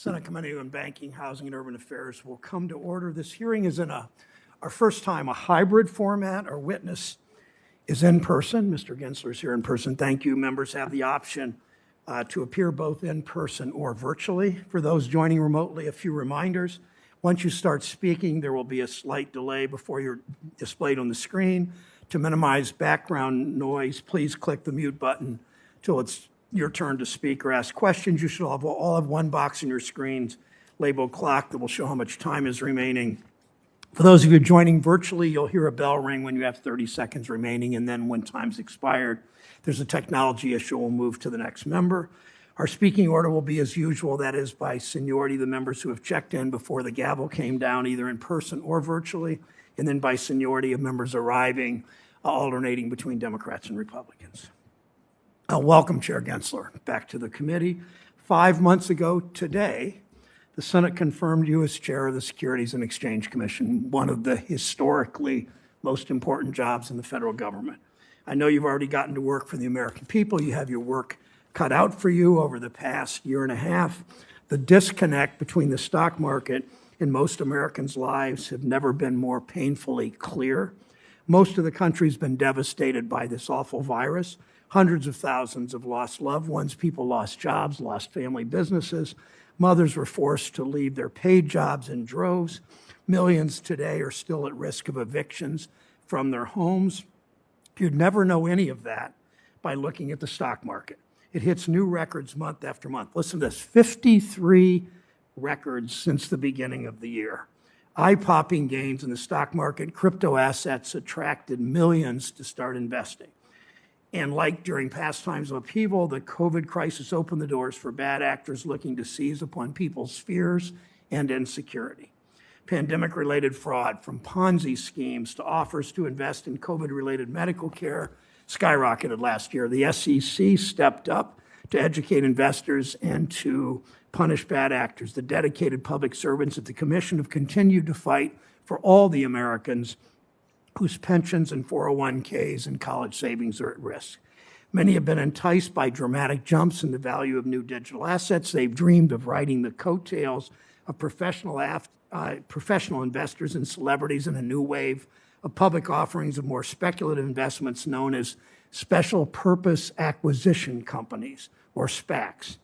Senate Committee on Banking, Housing, and Urban Affairs will come to order. This hearing is in our first time, a hybrid format. Our witness is in person. Mr. Gensler is here in person. Thank you. Members have the option to appear both in person or virtually. For those joining remotely, a few reminders. Once you start speaking, there will be a slight delay before you're displayed on the screen. To minimize background noise, please click the mute button till it's your turn to speak or ask questions. You should all have one box on your screens labeled clock that will show how much time is remaining. For those of you joining virtually, you'll hear a bell ring when you have 30 seconds remaining, and then when time's expired, there's a technology issue, we'll move to the next member. Our speaking order will be as usual, that is by seniority, the members who have checked in before the gavel came down, either in person or virtually, and then by seniority of members arriving, alternating between Democrats and Republicans. Welcome, Chair Gensler, back to the committee. 5 months ago today, the Senate confirmed you as chair of the Securities and Exchange Commission, one of the historically most important jobs in the federal government. I know you've already gotten to work for the American people. You have your work cut out for you over the past year and a half. The disconnect between the stock market and most Americans' lives have never been more painfully clear. Most of the country's been devastated by this awful virus. Hundreds of thousands have lost loved ones. People lost jobs, lost family businesses. Mothers were forced to leave their paid jobs in droves. Millions today are still at risk of evictions from their homes. You'd never know any of that by looking at the stock market. It hits new records month after month. Listen to this, 53 records since the beginning of the year. Eye-popping gains in the stock market. Crypto assets attracted millions to start investing. And like during past times of upheaval, the COVID crisis opened the doors for bad actors looking to seize upon people's fears and insecurity. Pandemic-related fraud, from Ponzi schemes to offers to invest in COVID-related medical care, skyrocketed last year. The SEC stepped up to educate investors and to punish bad actors. The dedicated public servants at the Commission have continued to fight for all the Americans whose pensions and 401ks and college savings are at risk. Many have been enticed by dramatic jumps in the value of new digital assets. They've dreamed of riding the coattails of professional investors and celebrities in a new wave of public offerings of more speculative investments known as special purpose acquisition companies, or SPACs.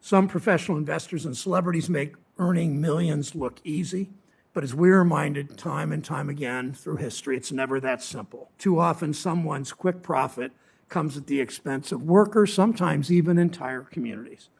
Some professional investors and celebrities make earning millions look easy. But as we're reminded time and time again through history, it's never that simple. Too often, someone's quick profit comes at the expense of workers, sometimes even entire communities.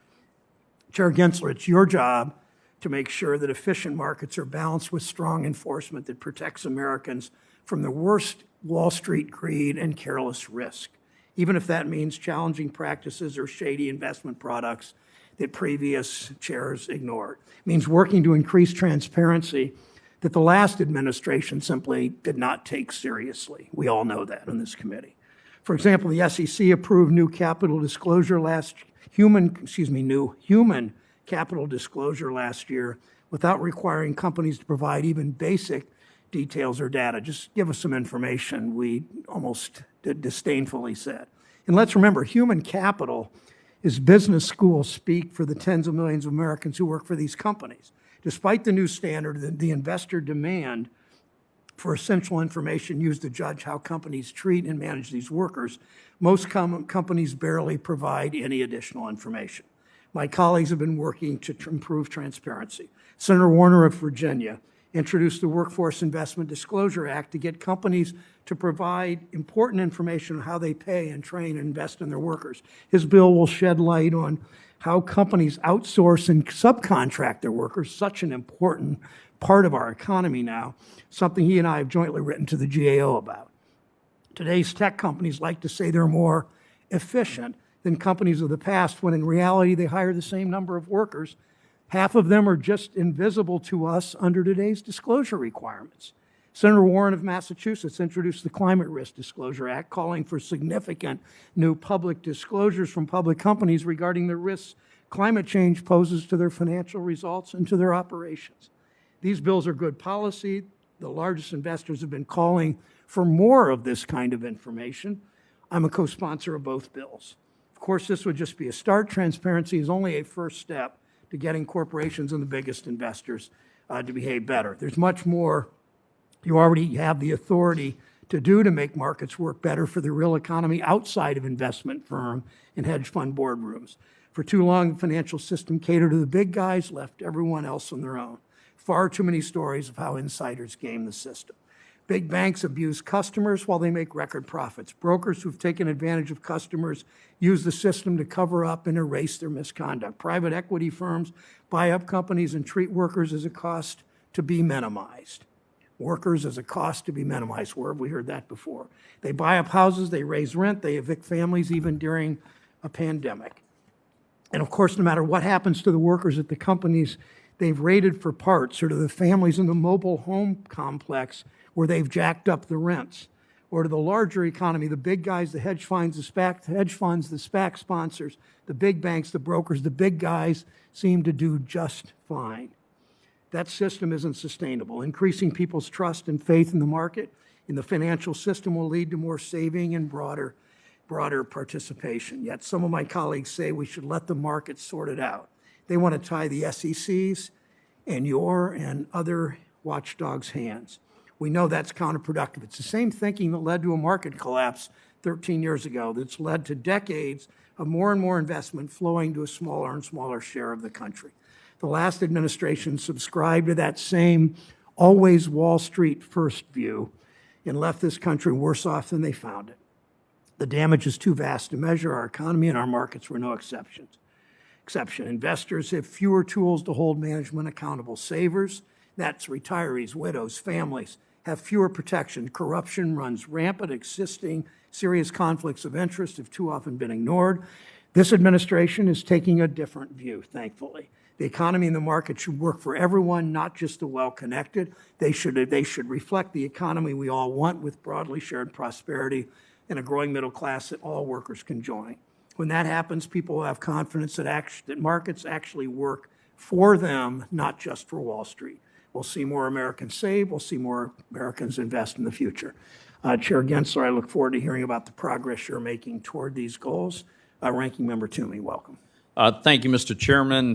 Chair Gensler, it's your job to make sure that efficient markets are balanced with strong enforcement that protects Americans from the worst Wall Street greed and careless risk, even if that means challenging practices or shady investment products that previous chairs ignored. It means working to increase transparency that the last administration simply did not take seriously. We all know that in this committee. For example, the SEC approved new human capital disclosure last year without requiring companies to provide even basic details or data. Just give us some information, we almost disdainfully said. And let's remember, human capital is business school speak for the tens of millions of Americans who work for these companies. Despite the new standard, the investor demand for essential information used to judge how companies treat and manage these workers, most companies barely provide any additional information. My colleagues have been working to improve transparency. Senator Warner of Virginia introduced the Workforce Investment Disclosure Act to get companies to provide important information on how they pay and train and invest in their workers. His bill will shed light on how companies outsource and subcontract their workers, such an important part of our economy now, something he and I have jointly written to the GAO about. Today's tech companies like to say they're more efficient than companies of the past, when in reality they hire the same number of workers. Half of them are just invisible to us under today's disclosure requirements. Senator Warren of Massachusetts introduced the Climate Risk Disclosure Act, calling for significant new public disclosures from public companies regarding the risks climate change poses to their financial results and to their operations. These bills are good policy. The largest investors have been calling for more of this kind of information. I'm a co-sponsor of both bills. Of course, this would just be a start. Transparency is only a first step to getting corporations and the biggest investors to behave better. There's much more you already have the authority to do to make markets work better for the real economy outside of investment firm and hedge fund boardrooms. For too long, the financial system catered to the big guys, left everyone else on their own. Far too many stories of how insiders game the system. Big banks abuse customers while they make record profits. Brokers who've taken advantage of customers use the system to cover up and erase their misconduct. Private equity firms buy up companies and treat workers as a cost to be minimized. Workers as a cost to be minimized. Where have we heard that before? They buy up houses, they raise rent, they evict families even during a pandemic. And of course, no matter what happens to the workers at the companies they've raided for parts, or to the families in the mobile home complex where they've jacked up the rents, or to the larger economy, the big guys, the hedge funds, the SPAC sponsors, the big banks, the brokers, the big guys seem to do just fine. That system isn't sustainable. Increasing people's trust and faith in the market, in the financial system, will lead to more saving and broader participation. Yet some of my colleagues say we should let the market sort it out. They want to tie the SEC's and your and other watchdogs' hands. We know that's counterproductive. It's the same thinking that led to a market collapse 13 years ago that's led to decades of more and more investment flowing to a smaller and smaller share of the country. The last administration subscribed to that same always Wall Street first view and left this country worse off than they found it. The damage is too vast to measure. Our economy and our markets were no exception. Investors have fewer tools to hold management accountable. Savers, that's retirees, widows, families, have fewer protection. Corruption runs rampant. Existing serious conflicts of interest have too often been ignored. This administration is taking a different view, thankfully. The economy and the market should work for everyone, not just the well-connected. They should reflect the economy we all want, with broadly shared prosperity and a growing middle class that all workers can join. When that happens, people will have confidence that markets actually work for them, not just for Wall Street. We'll see more Americans save. We'll see more Americans invest in the future. Chair Gensler, I look forward to hearing about the progress you're making toward these goals. Ranking Member Toomey, welcome. Thank you, Mr. Chairman.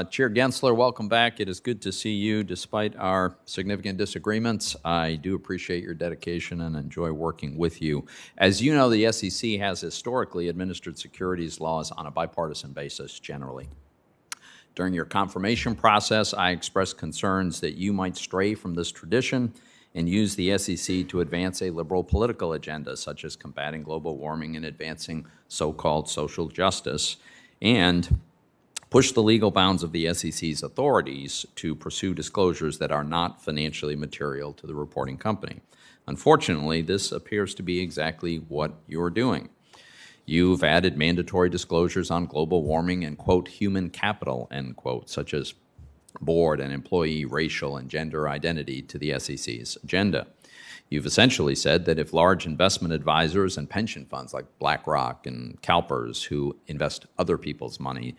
Chair Gensler, welcome back. It is good to see you despite our significant disagreements. I do appreciate your dedication and enjoy working with you. As you know, the SEC has historically administered securities laws on a bipartisan basis generally. During your confirmation process, I expressed concerns that you might stray from this tradition and use the SEC to advance a liberal political agenda, such as combating global warming and advancing so-called social justice, and push the legal bounds of the SEC's authorities to pursue disclosures that are not financially material to the reporting company. Unfortunately, this appears to be exactly what you're doing. You've added mandatory disclosures on global warming and, quote, human capital, end quote, such as board and employee racial and gender identity to the SEC's agenda. You've essentially said that if large investment advisors and pension funds like BlackRock and CalPERS, who invest other people's money,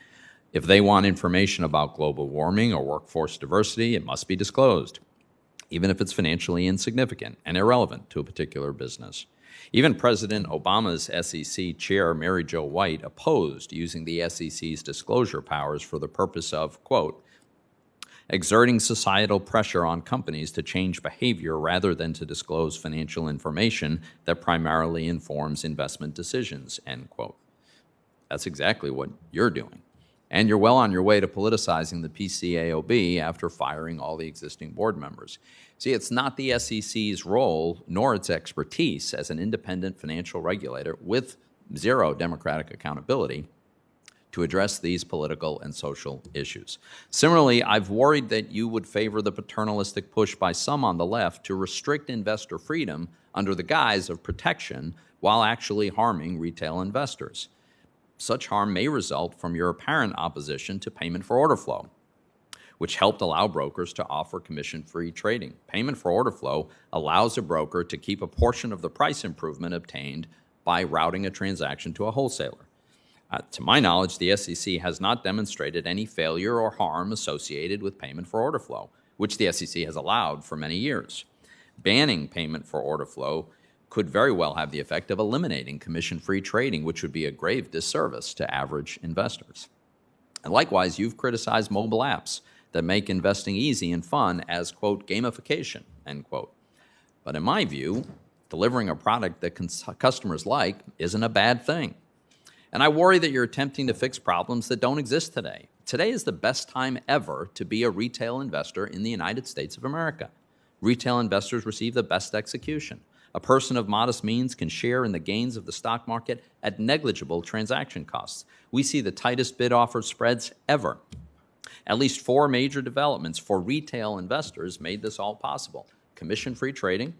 if they want information about global warming or workforce diversity, it must be disclosed, even if it's financially insignificant and irrelevant to a particular business. Even President Obama's SEC chair, Mary Jo White, opposed using the SEC's disclosure powers for the purpose of, quote, exerting societal pressure on companies to change behavior rather than to disclose financial information that primarily informs investment decisions, end quote. That's exactly what you're doing. And you're well on your way to politicizing the PCAOB after firing all the existing board members. See, it's not the SEC's role nor its expertise as an independent financial regulator with zero democratic accountability to address these political and social issues. Similarly, I've worried that you would favor the paternalistic push by some on the left to restrict investor freedom under the guise of protection while actually harming retail investors. Such harm may result from your apparent opposition to payment for order flow, which helped allow brokers to offer commission-free trading. Payment for order flow allows a broker to keep a portion of the price improvement obtained by routing a transaction to a wholesaler. To my knowledge, the SEC has not demonstrated any failure or harm associated with payment for order flow, which the SEC has allowed for many years. Banning payment for order flow could very well have the effect of eliminating commission-free trading, which would be a grave disservice to average investors. And likewise, you've criticized mobile apps that make investing easy and fun as, quote, gamification, end quote. But in my view, delivering a product that customers like isn't a bad thing. And I worry that you're attempting to fix problems that don't exist today. Today is the best time ever to be a retail investor in the United States of America. Retail investors receive the best execution. A person of modest means can share in the gains of the stock market at negligible transaction costs. We see the tightest bid-offer spreads ever. At least 4 major developments for retail investors made this all possible. Commission-free trading,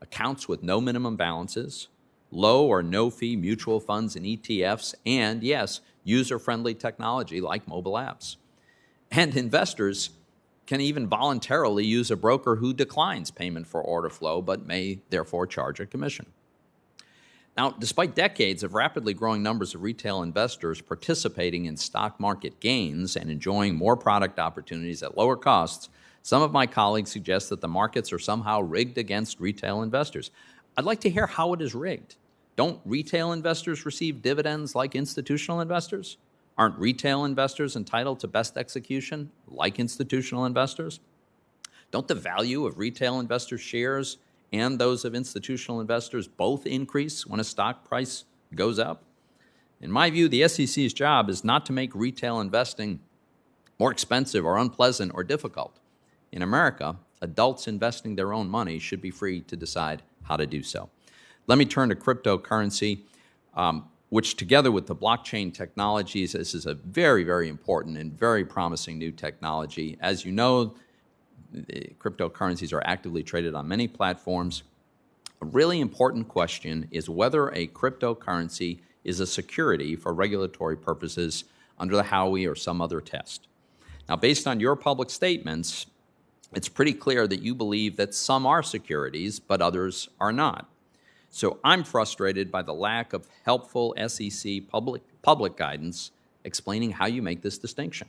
accounts with no minimum balances, low or no-fee mutual funds and ETFs, and, yes, user-friendly technology like mobile apps. And investors can even voluntarily use a broker who declines payment for order flow but may therefore charge a commission. Now, despite decades of rapidly growing numbers of retail investors participating in stock market gains and enjoying more product opportunities at lower costs, some of my colleagues suggest that the markets are somehow rigged against retail investors. I'd like to hear how it is rigged. Don't retail investors receive dividends like institutional investors? Aren't retail investors entitled to best execution like institutional investors? Don't the value of retail investors' shares and those of institutional investors both increase when a stock price goes up? In my view, the SEC's job is not to make retail investing more expensive or unpleasant or difficult. In America, adults investing their own money should be free to decide how to do so. Let me turn to cryptocurrency, which together with the blockchain technologies, this is a very, very important and very promising new technology. As you know, cryptocurrencies are actively traded on many platforms. A really important question is whether a cryptocurrency is a security for regulatory purposes under the Howey or some other test. Now, based on your public statements, it's pretty clear that you believe that some are securities, but others are not. So I'm frustrated by the lack of helpful SEC public guidance explaining how you make this distinction.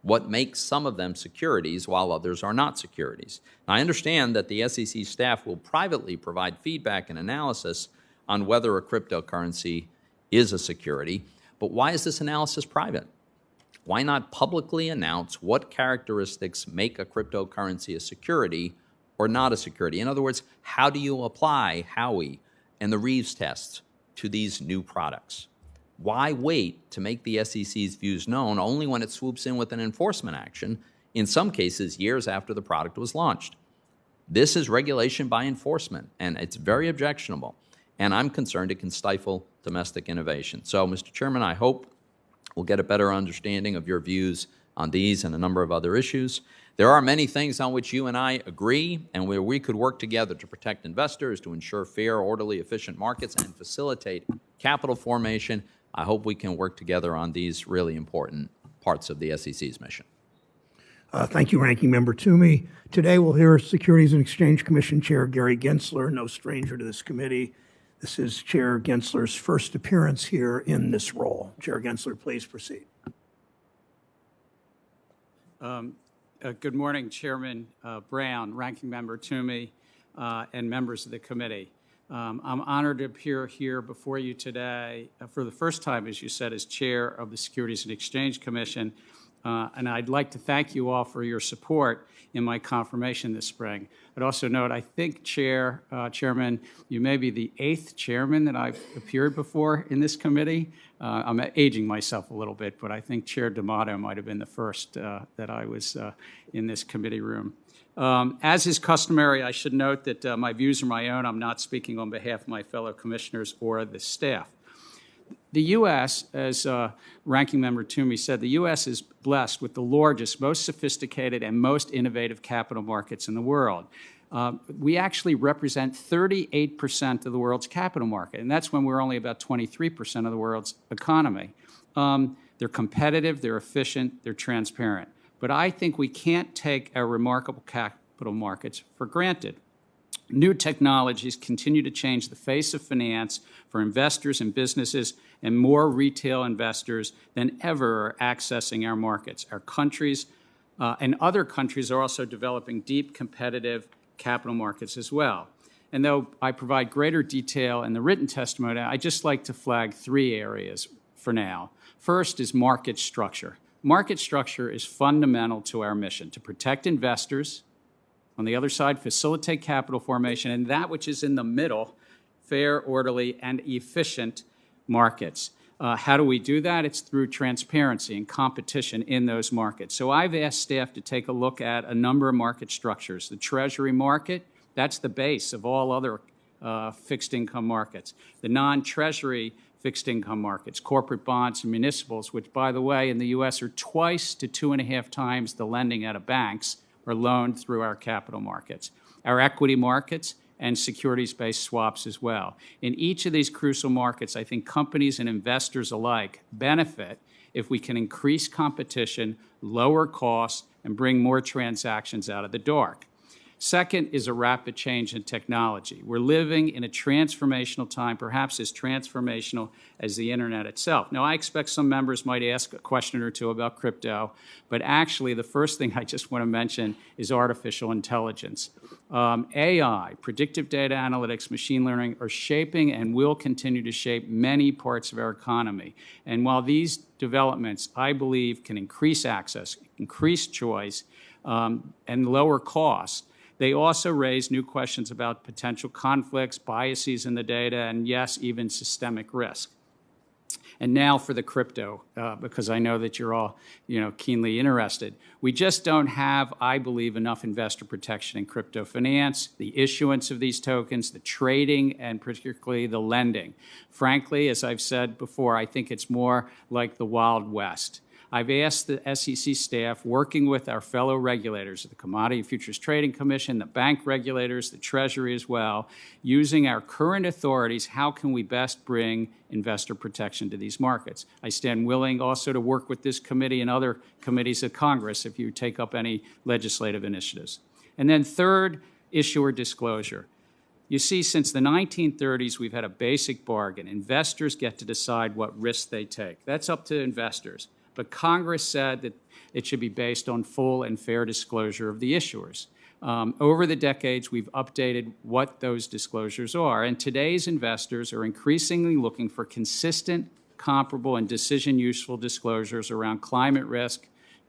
What makes some of them securities while others are not securities? Now, I understand that the SEC staff will privately provide feedback and analysis on whether a cryptocurrency is a security, but why is this analysis private? Why not publicly announce what characteristics make a cryptocurrency a security or not a security? In other words, how do you apply Howey and the Reeves tests to these new products? Why wait to make the SEC's views known only when it swoops in with an enforcement action, in some cases years after the product was launched? This is regulation by enforcement, and it's very objectionable, and I'm concerned it can stifle domestic innovation. So, Mr. Chairman, I hope we'll get a better understanding of your views on these and a number of other issues. There are many things on which you and I agree and where we could work together to protect investors, to ensure fair, orderly, efficient markets, and facilitate capital formation. I hope we can work together on these really important parts of the SEC's mission. Thank you, Ranking Member Toomey. Today we'll hear Securities and Exchange Commission Chair Gary Gensler, no stranger to this committee. This is Chair Gensler's first appearance here in this role. Chair Gensler, please proceed. Good morning, Chairman Brown, Ranking Member Toomey, and members of the committee. I'm honored to appear here before you today for the first time, as you said, as Chair of the Securities and Exchange Commission, and I'd like to thank you all for your support in my confirmation this spring. I'd also note, I think, Chairman, you may be the 8th chairman that I've appeared before in this committee. I'm aging myself a little bit, but I think Chair D'Amato might have been the first that I was in this committee room. As is customary, I should note that my views are my own. I'm not speaking on behalf of my fellow commissioners or the staff. The U.S., as Ranking Member Toomey said, the U.S. is blessed with the largest, most sophisticated, and most innovative capital markets in the world. We actually represent 38% of the world's capital market, and that's when we're only about 23% of the world's economy. They're competitive, they're efficient, they're transparent. But I think we can't take our remarkable capital markets for granted. New technologies continue to change the face of finance for investors and businesses, and more retail investors than ever are accessing our markets. Our countries and other countries are also developing deep competitive capital markets as well. And though I provide greater detail in the written testimony, I'd just like to flag 3 areas for now. First is market structure. market structure is fundamental to our mission, to protect investors, on the other side, facilitate capital formation, and that which is in the middle, fair, orderly, and efficient markets. How do we do that? It's through transparency and competition in those markets. So I've asked staff to take a look at a number of market structures. The treasury market, that's the base of all other fixed income markets. The non-treasury fixed income markets, corporate bonds and municipals, which, by the way, in the U.S. are twice to 2.5 times the lending out of banks, are loaned through our capital markets. Our equity markets and securities-based swaps as well. In each of these crucial markets, I think companies and investors alike benefit if we can increase competition, lower costs, and bring more transactions out of the dark. Second is a rapid change in technology. We're living in a transformational time, perhaps as transformational as the internet itself. Now, I expect some members might ask a question or two about crypto, but actually the first thing I just want to mention is artificial intelligence. AI, predictive data analytics, machine learning are shaping and will continue to shape many parts of our economy. And while these developments, I believe, can increase access, increase choice, and lower costs, they also raise new questions about potential conflicts, biases in the data, and yes, even systemic risk. And now for the crypto, because I know that you're all, keenly interested. We just don't have, I believe, enough investor protection in crypto finance, the issuance of these tokens, the trading, and particularly the lending. Frankly, as I've said before, I think it's more like the Wild West. I've asked the SEC staff, working with our fellow regulators, the Commodity Futures Trading Commission, the bank regulators, the Treasury as well, using our current authorities, how can we best bring investor protection to these markets? I stand willing also to work with this committee and other committees of Congress if you take up any legislative initiatives. And then third, issuer disclosure. You see, since the 1930s, we've had a basic bargain. Investors get to decide what risks they take. That's up to investors. But Congress said that it should be based on full and fair disclosure of the issuers. Over the decades, we've updated what those disclosures are, and today's investors are increasingly looking for consistent, comparable, and decision-useful disclosures around climate risk,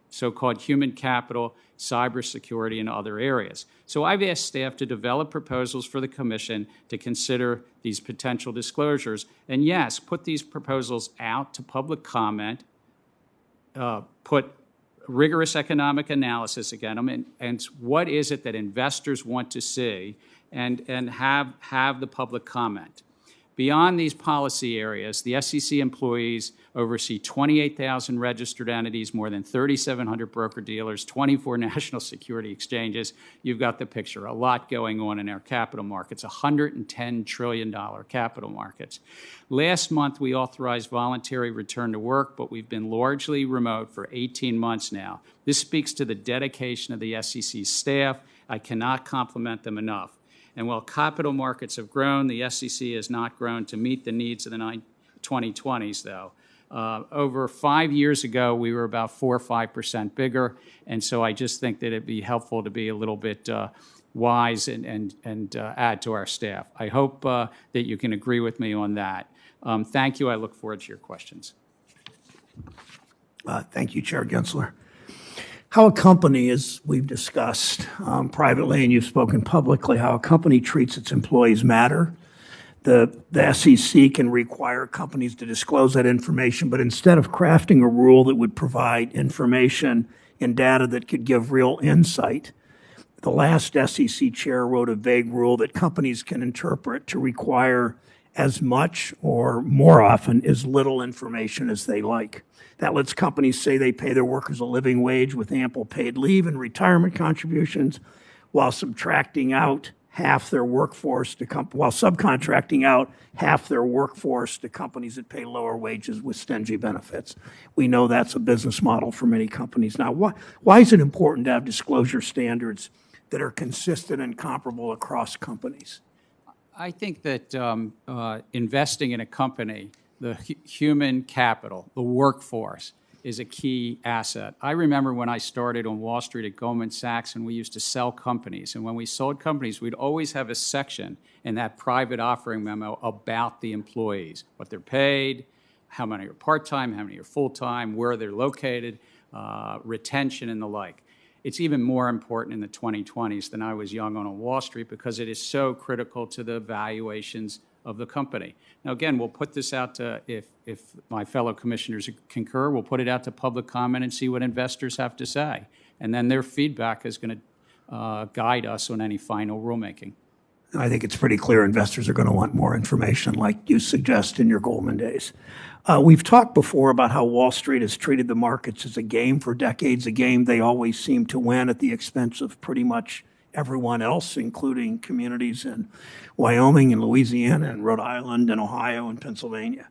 so-called human capital, cybersecurity, and other areas. So I've asked staff to develop proposals for the Commission to consider these potential disclosures, and yes, put these proposals out to public comment, put rigorous economic analysis against them, and what is it that investors want to see, and have the public comment. Beyond these policy areas, the SEC employees oversee 28,000 registered entities, more than 3,700 broker-dealers, 24 national security exchanges. You've got the picture. A lot going on in our capital markets, $110 trillion capital markets. Last month, we authorized voluntary return to work, but we've been largely remote for 18 months now. This speaks to the dedication of the SEC staff. I cannot compliment them enough. And while capital markets have grown, the SEC has not grown to meet the needs of the 2020s, though. Over 5 years ago, we were about 4 or 5% bigger, and so I just think that it'd be helpful to be a little bit wise and add to our staff. I hope that you can agree with me on that. Thank you. I look forward to your questions. Thank you, Chair Gensler. How a company, as we've discussed privately and you've spoken publicly, how a company treats its employees matter. The SEC can require companies to disclose that information, but instead of crafting a rule that would provide information and data that could give real insight, the last SEC chair wrote a vague rule that companies can interpret to require as much or more often as little information as they like. That lets companies say they pay their workers a living wage with ample paid leave and retirement contributions while subtracting out half their workforce to while subcontracting out half their workforce to companies that pay lower wages with stingy benefits. We know that's a business model for many companies. Now, why is it important to have disclosure standards that are consistent and comparable across companies? I think that investing in a company, the human capital, the workforce, is a key asset. I remember when I started on Wall Street at Goldman Sachs, and we used to sell companies. And when we sold companies, we'd always have a section in that private offering memo about the employees, what they're paid, how many are part-time, how many are full-time, where they're located. retention and the like. It's even more important in the 2020s than I was young on Wall Street because it is so critical to the valuations of the company. Now, again, we'll put this out to, if my fellow commissioners concur, we'll put it out to public comment and see what investors have to say. And then their feedback is going to guide us on any final rulemaking. I think it's pretty clear investors are going to want more information like you suggest in your Goldman days. We've talked before about how Wall Street has treated the markets as a game for decades, a game they always seem to win at the expense of pretty much everyone else, including communities in Wyoming and Louisiana and Rhode Island and Ohio and Pennsylvania.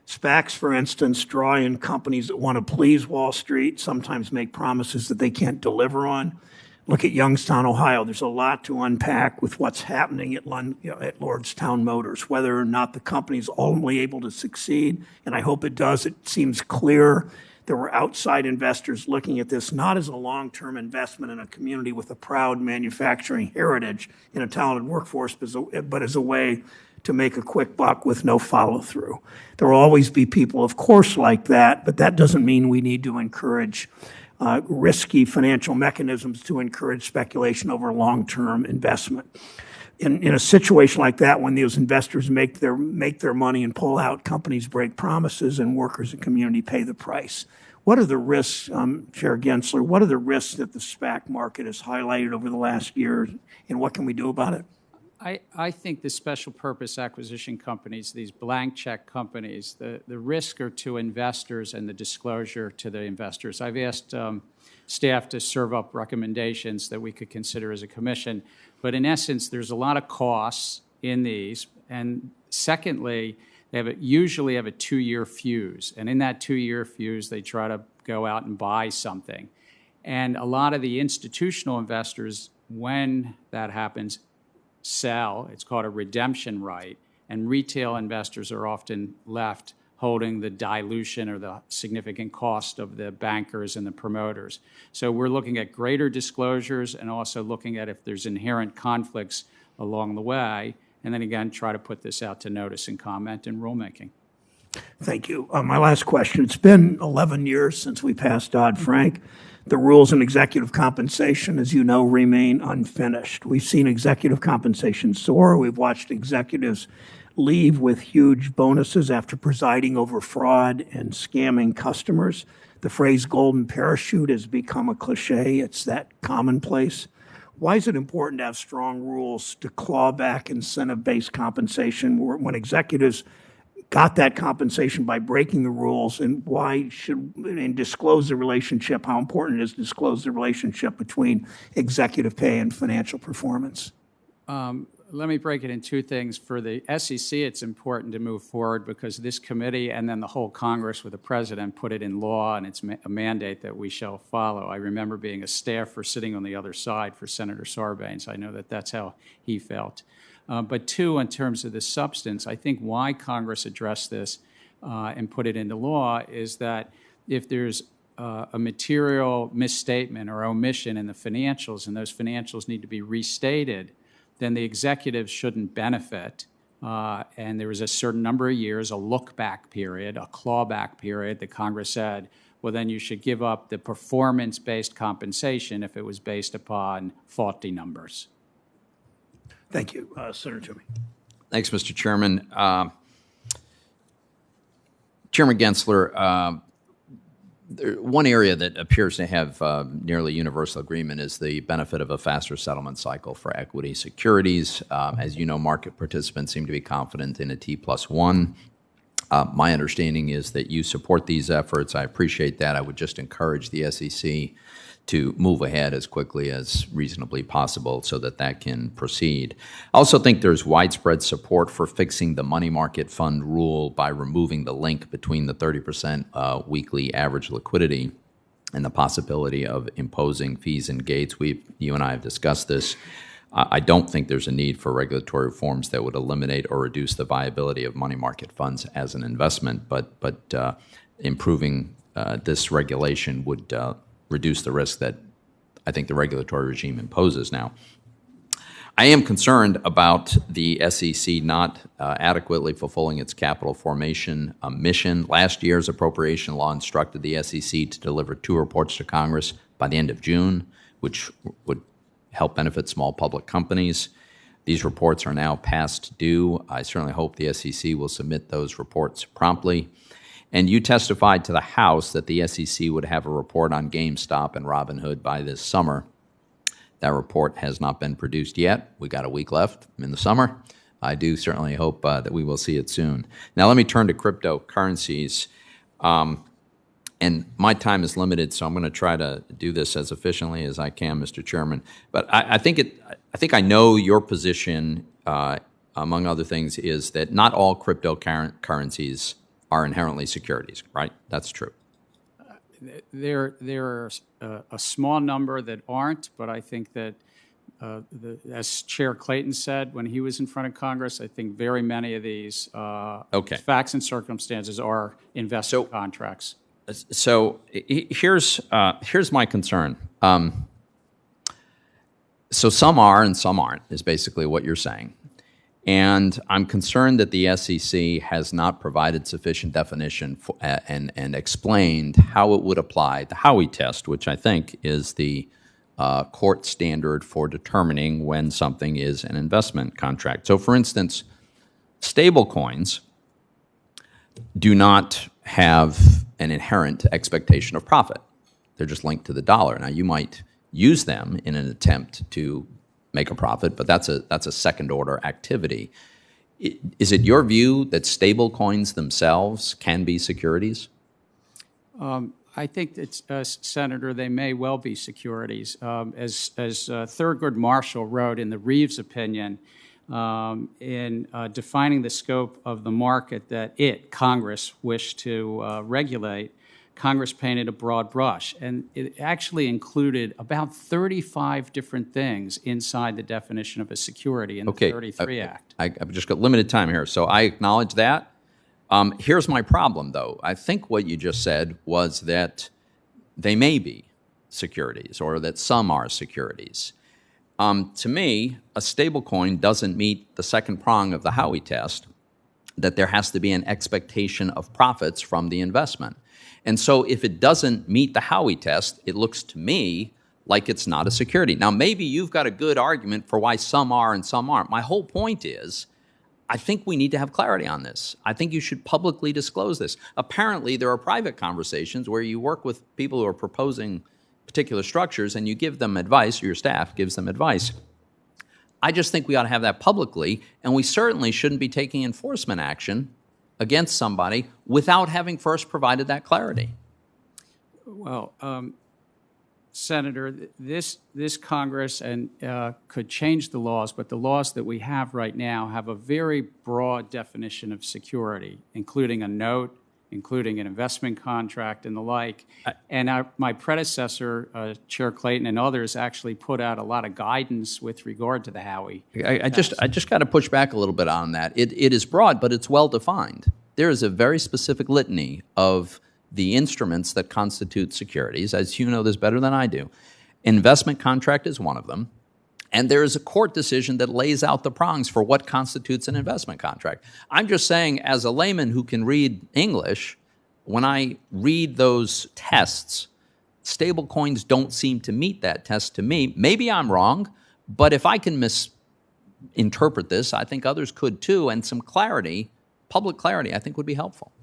SPACs, for instance, draw in companies that want to please Wall Street, sometimes make promises that they can't deliver on. Look at Youngstown, Ohio. There's a lot to unpack with what's happening at Lordstown Motors, whether or not the company is ultimately able to succeed, and I hope it does. It seems clear there were outside investors looking at this not as a long-term investment in a community with a proud manufacturing heritage and a talented workforce, but as a way to make a quick buck with no follow-through. There will always be people, of course, like that, but that doesn't mean we need to encourage risky financial mechanisms to encourage speculation over long-term investment. In a situation like that, when those investors make their money and pull out, companies break promises and workers and community pay the price. What are the risks, Chair Gensler, what are the risks that the SPAC market has highlighted over the last year, and what can we do about it? I think the special purpose acquisition companies, these blank check companies, the risk are to investors and the disclosure to the investors. I've asked staff to serve up recommendations that we could consider as a commission. But in essence, there's a lot of costs in these. And secondly, they usually have a 2-year fuse. And in that 2-year fuse, they try to go out and buy something. And a lot of the institutional investors, when that happens, sell. It's called a redemption right. And retail investors are often left holding the dilution or the significant cost of the bankers and the promoters. So we're looking at greater disclosures and also looking at if there's inherent conflicts along the way, and then again, try to put this out to notice and comment and rulemaking. Thank you. My last question. It's been 11 years since we passed Dodd-Frank. The rules on executive compensation, as you know, remain unfinished. We've seen executive compensation soar. We've watched executives leave with huge bonuses after presiding over fraud and scamming customers. The phrase golden parachute has become a cliche. It's that commonplace. Why is it important to have strong rules to claw back incentive-based compensation when executives got that compensation by breaking the rules, and why should and disclose the relationship, how important it is to disclose the relationship between executive pay and financial performance? Let me break it in two things. For the SEC, it's important to move forward because this committee and then the whole Congress with the president put it in law, and it's a mandate that we shall follow. I remember being a staffer sitting on the other side for Senator Sarbanes. I know that that's how he felt. But two, in terms of the substance, I think why Congress addressed this and put it into law is that if there's a material misstatement or omission in the financials and those financials need to be restated, then the executives shouldn't benefit. And there was a certain number of years, a look-back period, a clawback period that Congress said, well, then you should give up the performance-based compensation if it was based upon faulty numbers. Thank you. Senator Toomey. Thanks, Mr. Chairman. Chairman Gensler, one area that appears to have nearly universal agreement is the benefit of a faster settlement cycle for equity securities. As you know, market participants seem to be confident in a T+1. My understanding is that you support these efforts. I appreciate that. I would just encourage the SEC to move ahead as quickly as reasonably possible so that that can proceed. I also think there's widespread support for fixing the money market fund rule by removing the link between the 30% weekly average liquidity and the possibility of imposing fees and gates. You and I have discussed this. I don't think there's a need for regulatory reforms that would eliminate or reduce the viability of money market funds as an investment, but improving this regulation would reduce the risk that I think the regulatory regime imposes now. I am concerned about the SEC not adequately fulfilling its capital formation mission. Last year's appropriation law instructed the SEC to deliver 2 reports to Congress by the end of June, which would help benefit small public companies. These reports are now past due. I certainly hope the SEC will submit those reports promptly. And you testified to the House that the SEC would have a report on GameStop and Robinhood by this summer. That report has not been produced yet. We got a week left in the summer. I do certainly hope that we will see it soon. Now let me turn to cryptocurrencies. And my time is limited, so I'm going to try to do this as efficiently as I can, Mr. Chairman. But I think I know your position, among other things, is that not all cryptocurrencies are inherently securities, right? That's true. There are a small number that aren't, but I think that, as Chair Clayton said when he was in front of Congress, I think very many of these facts and circumstances are investment contracts. So here's my concern. So some are and some aren't, is basically what you're saying. And I'm concerned that the SEC has not provided sufficient definition and explained how it would apply the Howey test, which I think is the court standard for determining when something is an investment contract. So, for instance, stablecoins do not have an inherent expectation of profit. They're just linked to the dollar. Now, you might use them in an attempt to make a profit, but that's a second-order activity. Is it your view that stable coins themselves can be securities? I think that, Senator, they may well be securities. As Thurgood Marshall wrote in the Reeves opinion, in defining the scope of the market that Congress, wished to regulate, Congress painted a broad brush, and it actually included about 35 different things inside the definition of a security in the 33 Act. I've just got limited time here, so I acknowledge that. Here's my problem, though. I think what you just said was that they may be securities, or that some are securities. To me, a stablecoin doesn't meet the second prong of the Howey test, that there has to be an expectation of profits from the investment. And so if it doesn't meet the Howey test, it looks to me like it's not a security. Now, maybe you've got a good argument for why some are and some aren't. My whole point is, I think we need to have clarity on this. I think you should publicly disclose this. Apparently, there are private conversations where you work with people who are proposing particular structures and you give them advice, or your staff gives them advice. I just think we ought to have that publicly, and we certainly shouldn't be taking enforcement action against somebody without having first provided that clarity. Well, Senator, this Congress could change the laws, but the laws that we have right now have a very broad definition of security, including a note, including an investment contract and the like. And my predecessor, Chair Clayton, and others actually put out a lot of guidance with regard to the Howey. I just got to push back a little bit on that. It is broad, but it's well defined. There is a very specific litany of the instruments that constitute securities. As you know this better than I do. Investment contract is one of them. And there is a court decision that lays out the prongs for what constitutes an investment contract. I'm just saying, as a layman who can read English, when I read those tests, stablecoins don't seem to meet that test to me. Maybe I'm wrong, but if I can misinterpret this, I think others could too, and some clarity, public clarity, I think would be helpful.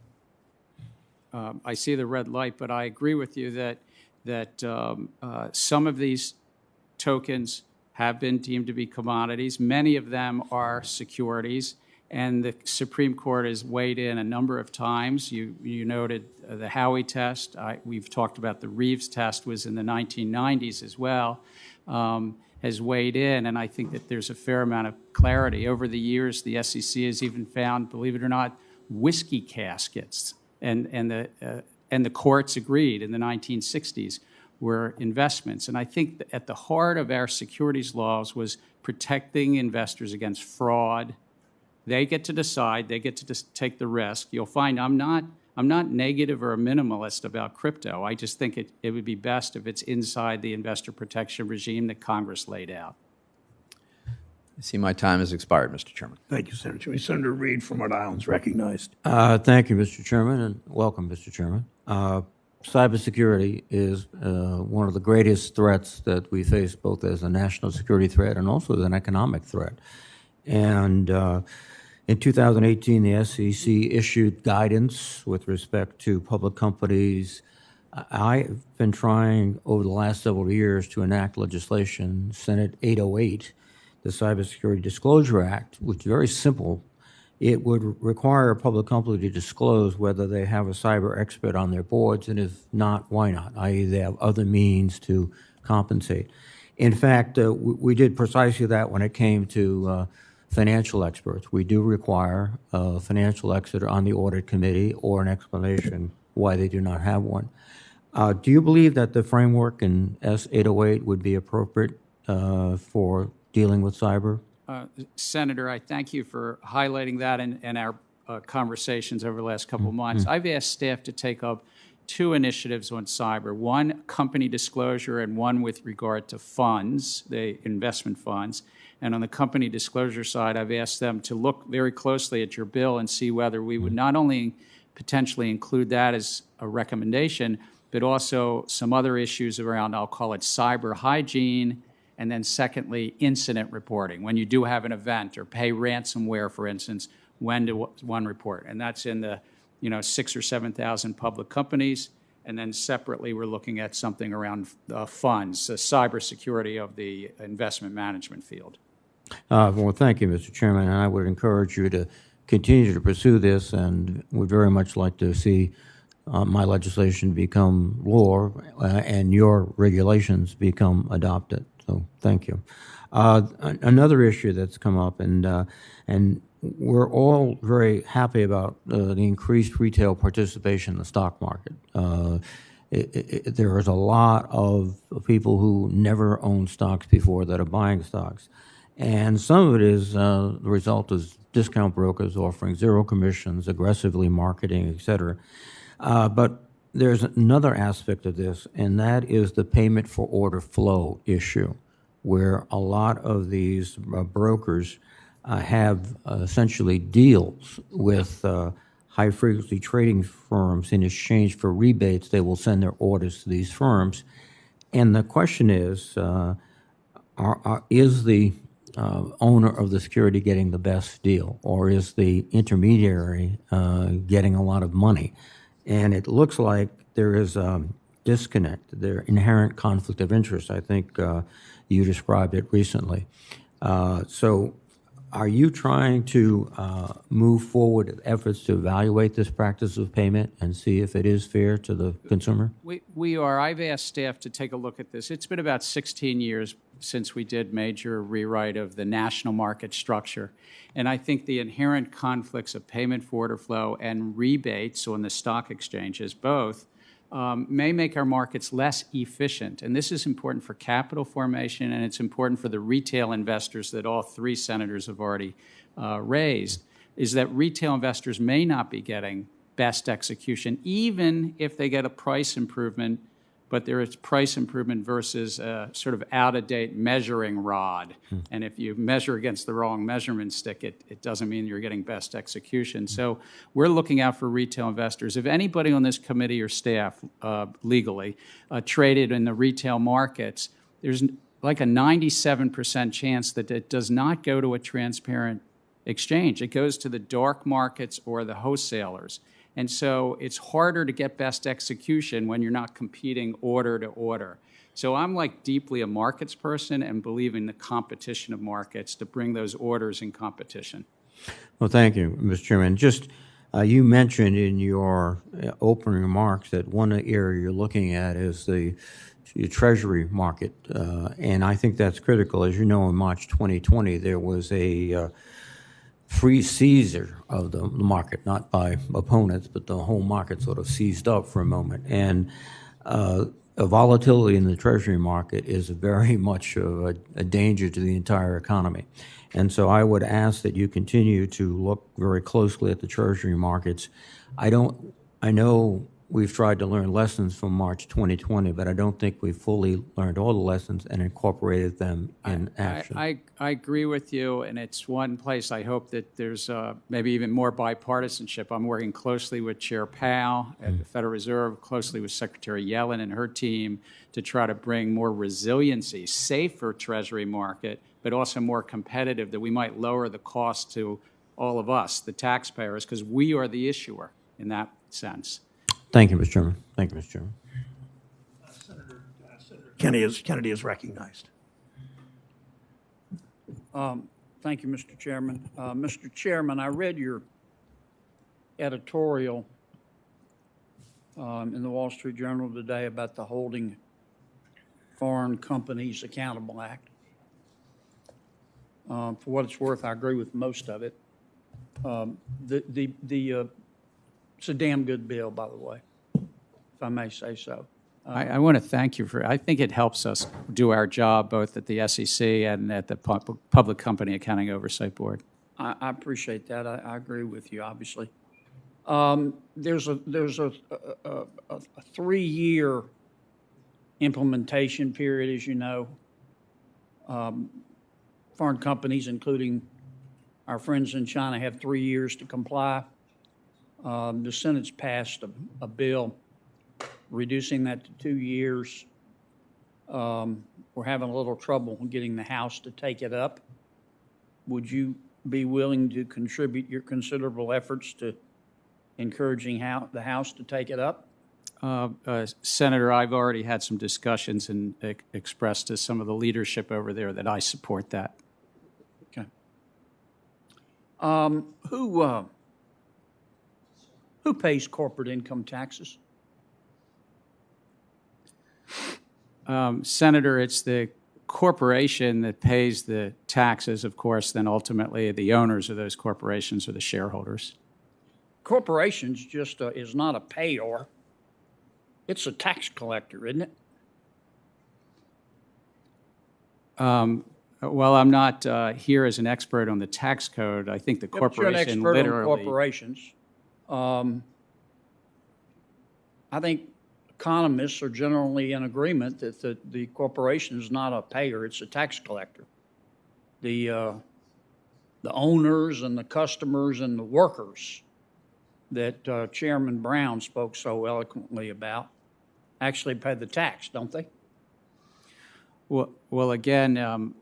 I see the red light, but I agree with you that some of these tokens have been deemed to be commodities. Many of them are securities, and the Supreme Court has weighed in a number of times. You noted the Howey test. We've talked about the Reeves test was in the 1990s as well, has weighed in, and I think that there's a fair amount of clarity. Over the years, the SEC has even found, believe it or not, whiskey caskets, and the courts agreed in the 1960s were investments. And I think that at the heart of our securities laws was protecting investors against fraud. They get to decide. They get to take the risk. You'll find I'm not negative or a minimalist about crypto. I just think it would be best if it's inside the investor protection regime that Congress laid out. I see my time has expired, Mr. Chairman. Thank you, Senator. Senator Reed from Rhode Island is recognized. Thank you, Mr. Chairman, and welcome, Mr. Chairman. Cybersecurity is one of the greatest threats that we face, both as a national security threat and also as an economic threat. And in 2018, the SEC issued guidance with respect to public companies. I've been trying over the last several years to enact legislation, Senate 808, the Cybersecurity Disclosure Act, which is very simple. It would require a public company to disclose whether they have a cyber expert on their boards, and if not, why not, i.e. they have other means to compensate. In fact, we did precisely that when it came to financial experts. We do require a financial expert on the audit committee or an explanation why they do not have one. Do you believe that the framework in S808 would be appropriate for dealing with cyber? Senator, I thank you for highlighting that in our conversations over the last couple of months. I've asked staff to take up 2 initiatives on cyber, one company disclosure and one with regard to funds, the investment funds. And on the company disclosure side, I've asked them to look very closely at your bill and see whether we would not only potentially include that as a recommendation, but also some other issues around, I'll call it cyber hygiene, and then secondly, incident reporting. When you do have an event or pay ransomware, for instance, when do one report? And that's in the 6,000 or 7,000 public companies. And then separately, we're looking at something around funds, the cybersecurity of the investment management field. Well, thank you, Mr. Chairman, and I would encourage you to continue to pursue this, and would very much like to see my legislation become law and your regulations become adopted. So thank you. Another issue that's come up, and we're all very happy about the increased retail participation in the stock market. There is a lot of people who never owned stocks before that are buying stocks. And some of it is the result of discount brokers offering zero commissions, aggressively marketing, et cetera. But there's another aspect of this, and that is the payment for order flow issue, where a lot of these brokers have essentially deals with high-frequency trading firms. In exchange for rebates, they will send their orders to these firms. And the question is the owner of the security getting the best deal, or is the intermediary getting a lot of money? And it looks like there is a disconnect, there inherent conflict of interest. I think you described it recently. So are you trying to move forward with efforts to evaluate this practice of payment and see if it is fair to the consumer? We are. I've asked staff to take a look at this. It's been about 16 years since we did major rewrite of the national market structure. And I think the inherent conflicts of payment for order flow and rebates on the stock exchanges, both, may make our markets less efficient. And this is important for capital formation, and it's important for the retail investors that all 3 senators have already raised, is that retail investors may not be getting best execution, even if they get a price improvement, but there is price improvement versus a sort of out-of-date measuring rod. And if you measure against the wrong measurement stick, it doesn't mean you're getting best execution. So we're looking out for retail investors. If anybody on this committee or staff legally traded in the retail markets, there's like a 97% chance that it does not go to a transparent exchange. It goes to the dark markets or the wholesalers. And so it's harder to get best execution when you're not competing order to order. So I'm like deeply a markets person and believe in the competition of markets to bring those orders in competition. Well, thank you, Mr. Chairman. Just you mentioned in your opening remarks that one area you're looking at is the treasury market, and I think that's critical. As you know, in March 2020, there was a free seizure of the market, not by opponents, but the whole market sort of seized up for a moment. And a volatility in the treasury market is very much of a danger to the entire economy. And so I would ask that you continue to look very closely at the treasury markets. I know we've tried to learn lessons from March 2020, but I don't think we've fully learned all the lessons and incorporated them in action. I agree with you, and it's one place I hope that there's maybe even more bipartisanship. I'm working closely with Chair Powell at the Federal Reserve, closely with Secretary Yellen and her team to try to bring more resiliency, safer Treasury market, but also more competitive, that we might lower the cost to all of us, the taxpayers, because we are the issuer in that sense. Thank you, Mr. Chairman. Thank you, Mr. Chairman. Senator Kennedy is recognized. Thank you, Mr. Chairman. Mr. Chairman, I read your editorial in the Wall Street Journal today about the Holding Foreign Companies Accountable Act. For what it's worth, I agree with most of it. It's a damn good bill, by the way, if I may say so. I want to thank you for, I think it helps us do our job both at the SEC and at the Public Company Accounting Oversight Board. I appreciate that. I agree with you, obviously. There's a 3-year implementation period, as you know. Foreign companies, including our friends in China, have 3 years to comply. The Senate's passed a bill reducing that to 2 years. We're having a little trouble getting the House to take it up. Would you be willing to contribute your considerable efforts to encouraging the House to take it up? Senator, I've already had some discussions and expressed to some of the leadership over there that I support that. Okay. Who pays corporate income taxes? Senator, it's the corporation that pays the taxes, of course, then ultimately the owners of those corporations are the shareholders. Corporations just is not a payor. It's a tax collector, isn't it? Well, I'm not here as an expert on the tax code. I think the corporation You're an expert literally. on corporations. I think economists are generally in agreement that the corporation is not a payer; it's a tax collector. The owners and the customers and the workers that Chairman Brown spoke so eloquently about actually pay the tax, don't they? Well, again,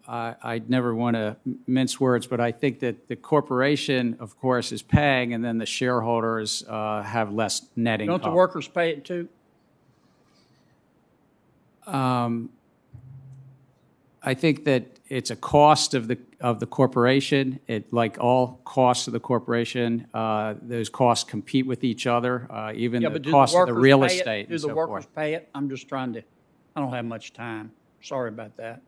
I'd never want to mince words, but I think that the corporation, of course, is paying, and then the shareholders have less net income. Don't the workers pay it too? I think that it's a cost of the corporation. Like all costs of the corporation, those costs compete with each other. Even the cost of the real estate. Do the workers pay it? I'm just trying to. I don't have much time. Sorry about that.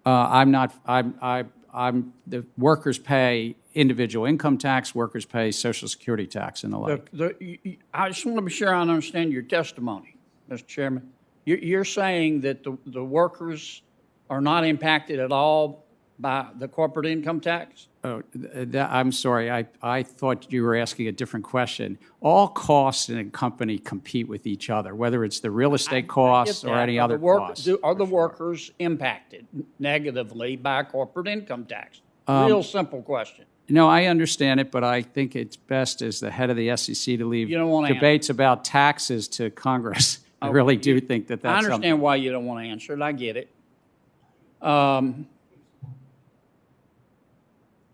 The workers pay individual income tax, workers pay Social Security tax and the like. I just want to be sure I understand your testimony, Mr. Chairman. You're saying that the workers are not impacted at all by the corporate income tax? Oh, I'm sorry. I thought you were asking a different question. All costs in a company compete with each other, whether it's the real estate costs or any other costs. Are the workers impacted negatively by corporate income tax? Real simple question. No, I understand it, but I think it's best as the head of the SEC to leave debates about taxes to Congress. I really do think that that's I understand something. why you don't want to answer it. I get it.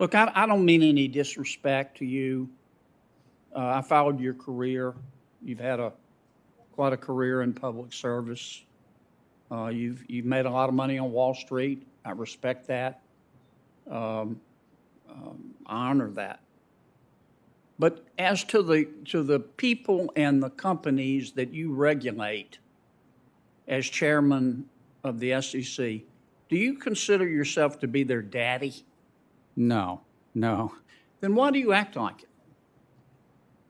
Look, I don't mean any disrespect to you. I followed your career. You've had quite a career in public service. You've made a lot of money on Wall Street. I respect that. I honor that. But as to the people and the companies that you regulate as chairman of the SEC, do you consider yourself to be their daddy? No. Then why do you act like it?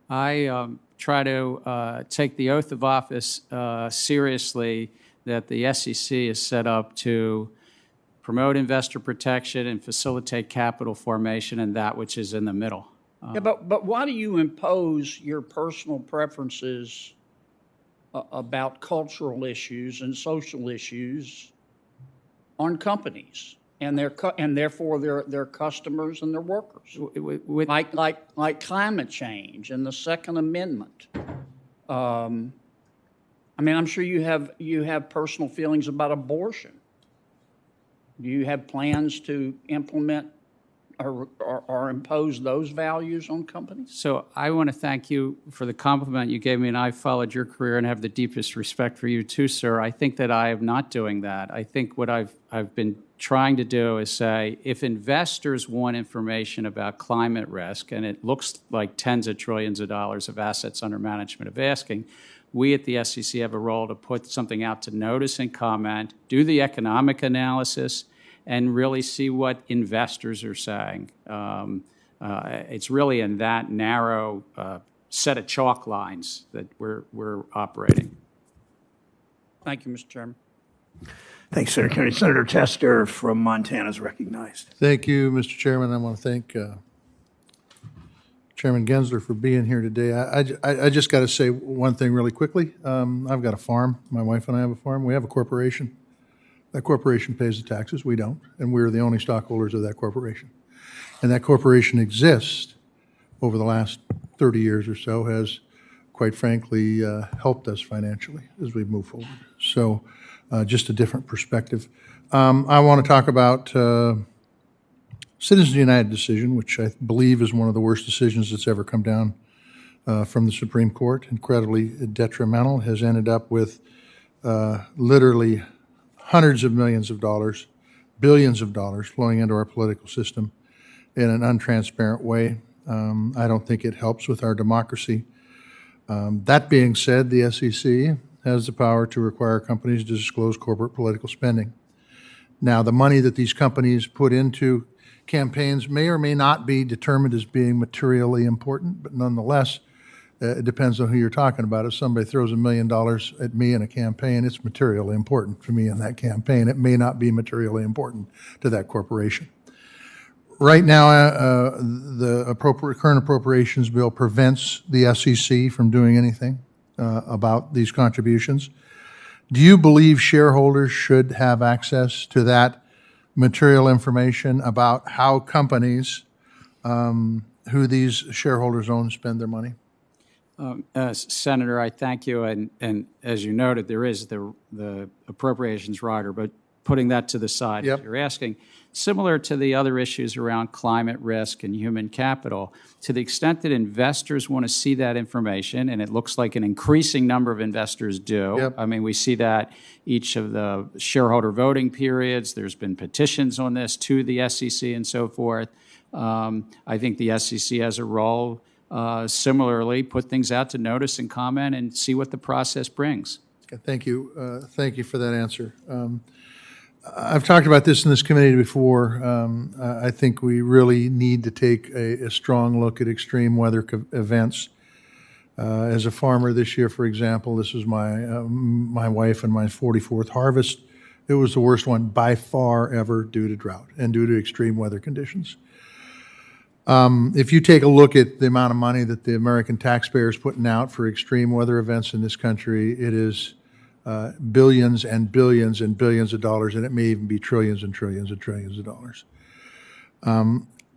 I try to take the oath of office seriously that the SEC is set up to promote investor protection and facilitate capital formation and that which is in the middle. Yeah, but why do you impose your personal preferences about cultural issues and social issues on companies and and therefore their customers and their workers, like climate change and the Second Amendment. I mean, I'm sure you have personal feelings about abortion. Do you have plans to implement or impose those values on companies? So I want to thank you for the compliment you gave me, and I've followed your career and have the deepest respect for you too, sir. I think that I am not doing that. I think what I've been trying to do is say, if investors want information about climate risk, and it looks like tens of trillions of dollars of assets under management of asking, we at the SEC have a role to put something out to notice and comment, do the economic analysis, and really see what investors are saying. It's really in that narrow set of chalk lines that we're operating. Thank you, Mr. Chairman. Thanks, Senator Kennedy. Senator Tester from Montana is recognized. Thank you, Mr. Chairman. I want to thank Chairman Gensler for being here today. I just got to say one thing really quickly. I've got a farm. My wife and I have a farm. We have a corporation. That corporation pays the taxes. We don't. And we're the only stockholders of that corporation. And that corporation exists over the last 30 years or so, has, quite frankly, helped us financially as we move forward. So just a different perspective. I want to talk about Citizens United decision, which I believe is one of the worst decisions that's ever come down from the Supreme Court. Incredibly detrimental, has ended up with literally hundreds of millions of dollars, billions of dollars flowing into our political system in an untransparent way. I don't think it helps with our democracy. That being said, the SEC has the power to require companies to disclose corporate political spending. Now, the money that these companies put into campaigns may or may not be determined as being materially important, but nonetheless, it depends on who you're talking about. If somebody throws $1 million at me in a campaign, it's materially important for me in that campaign. It may not be materially important to that corporation. Right now, the current appropriations bill prevents the SEC from doing anything about these contributions. Do you believe shareholders should have access to that material information about how companies who these shareholders own spend their money? Senator, I thank you, and as you noted, there is the appropriations rider, but putting that to the side, Yep. You're asking, similar to the other issues around climate risk and human capital, to the extent that investors want to see that information, and it looks like an increasing number of investors do. Yep. I mean, we see that each of the shareholder voting periods, there's been petitions on this to the SEC and so forth. I think the SEC has a role. Similarly, put things out to notice and comment and see what the process brings. Okay, thank you. Thank you for that answer. I've talked about this in this committee before. I think we really need to take a strong look at extreme weather events. As a farmer this year, for example, this was my wife and my 44th harvest. It was the worst one by far ever due to drought and due to extreme weather conditions. If you take a look at the amount of money that the American taxpayer is putting out for extreme weather events in this country, it is billions and billions and billions of dollars, and it may even be trillions and trillions and trillions of dollars.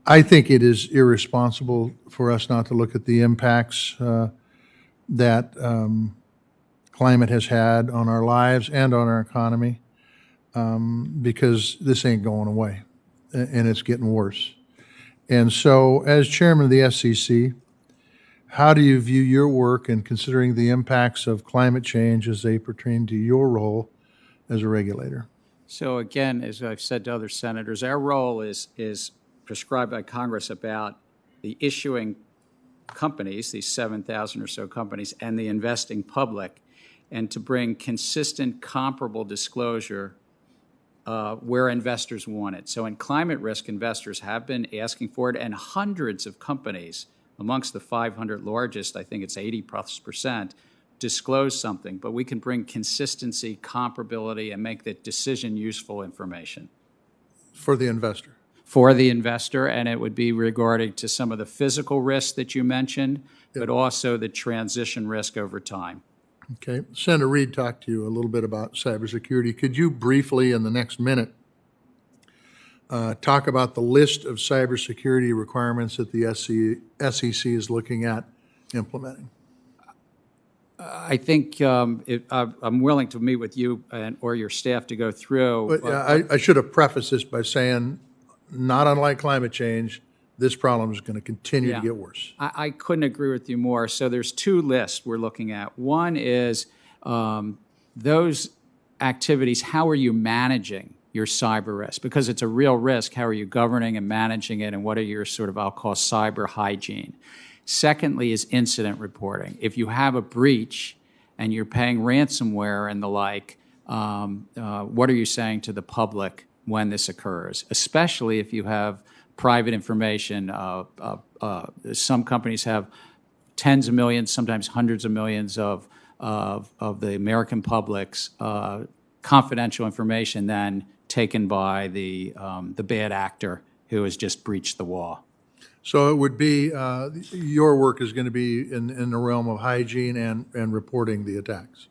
I think it is irresponsible for us not to look at the impacts that climate has had on our lives and on our economy, because this ain't going away, and it's getting worse. And so, as chairman of the SEC, how do you view your work in considering the impacts of climate change as they pertain to your role as a regulator? So again, as I've said to other senators, our role is prescribed by Congress about the issuing companies, these 7,000 or so companies, and the investing public, and to bring consistent, comparable disclosure where investors want it. So in climate risk, investors have been asking for it, and hundreds of companies, amongst the 500 largest, I think it's 80+%, disclose something. But we can bring consistency, comparability, and make the decision useful information. For the investor? For the investor, and it would be regarding to some of the physical risks that you mentioned, but also the transition risk over time. Okay. Senator Reid talked to you a little bit about cybersecurity. Could you briefly, in the next minute, talk about the list of cybersecurity requirements that the SEC is looking at implementing? I think I'm willing to meet with you or your staff to go through. But I should have prefaced this by saying, not unlike climate change, this problem is going to continue to Yeah. get worse. I couldn't agree with you more. So there's two lists we're looking at. One is those activities, how are you managing your cyber risk? Because it's a real risk. How are you governing and managing it? And what are your sort of, I'll call cyber hygiene? Secondly is incident reporting. If you have a breach and you're paying ransomware and the like, what are you saying to the public when this occurs? Especially if you have private information. Some companies have tens of millions, sometimes hundreds of millions of the American public's confidential information then taken by the bad actor who has just breached the wall. So it would be, your work is going to be in the realm of hygiene and reporting the attacks.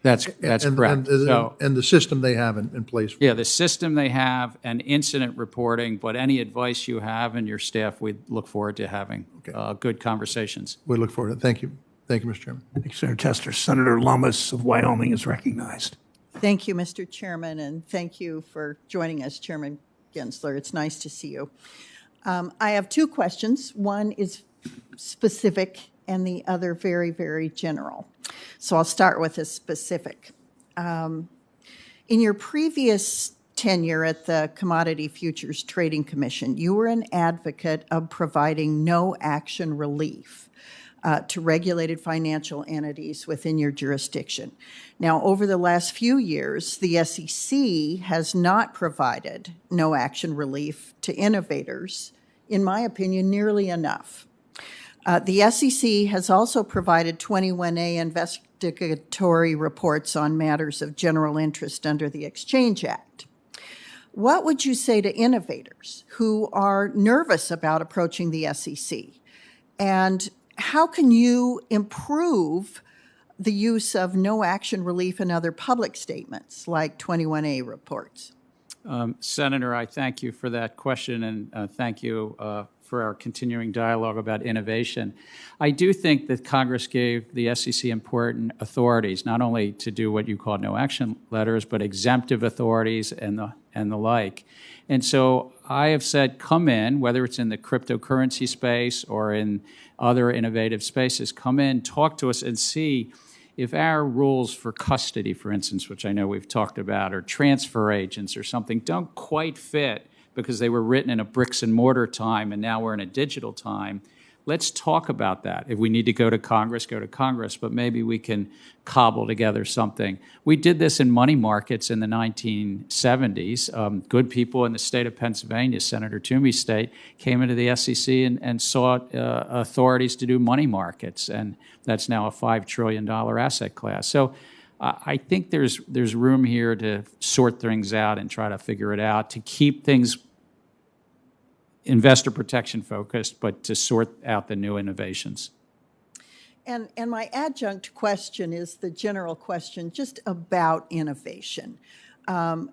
That's And- correct. And the system they have in place. For Yeah, the system they have and incident reporting, but any advice you have and your staff, we look forward to having good conversations. We look forward to it. Thank you. Thank you, Mr. Chairman. Thank you, Senator Tester. Senator Lummis of Wyoming is recognized. Thank you, Mr. Chairman, and thank you for joining us, Chairman Gensler. It's nice to see you. I have two questions. One is specific and the other very, very general. So I'll start with a specific. In your previous tenure at the Commodity Futures Trading Commission, you were an advocate of providing no action relief to regulated financial entities within your jurisdiction. Now, over the last few years, the SEC has not provided no action relief to innovators, in my opinion, nearly enough. The SEC has also provided 21A investigatory reports on matters of general interest under the Exchange Act. What would you say to innovators who are nervous about approaching the SEC? And how can you improve the use of no action relief in other public statements like 21A reports? Senator, I thank you for that question, and thank you for our continuing dialogue about innovation. I do think that Congress gave the SEC important authorities, not only to do what you call no action letters, but exemptive authorities and the like. And so I have said, come in, whether it's in the cryptocurrency space or in other innovative spaces, come in, talk to us, and see if our rules for custody, for instance, which I know we've talked about, or transfer agents or something, don't quite fit because they were written in a bricks and mortar time and now we're in a digital time. Let's talk about that. If we need to go to Congress, but maybe we can cobble together something. We did this in money markets in the 1970s. Good people in the state of Pennsylvania, Senator Toomey's state, came into the SEC and sought authorities to do money markets, and that's now a $5 trillion asset class. So I think there's room here to sort things out and try to figure it out, to keep things investor protection focused, but to sort out the new innovations. And my adjunct question is the general question just about innovation. Do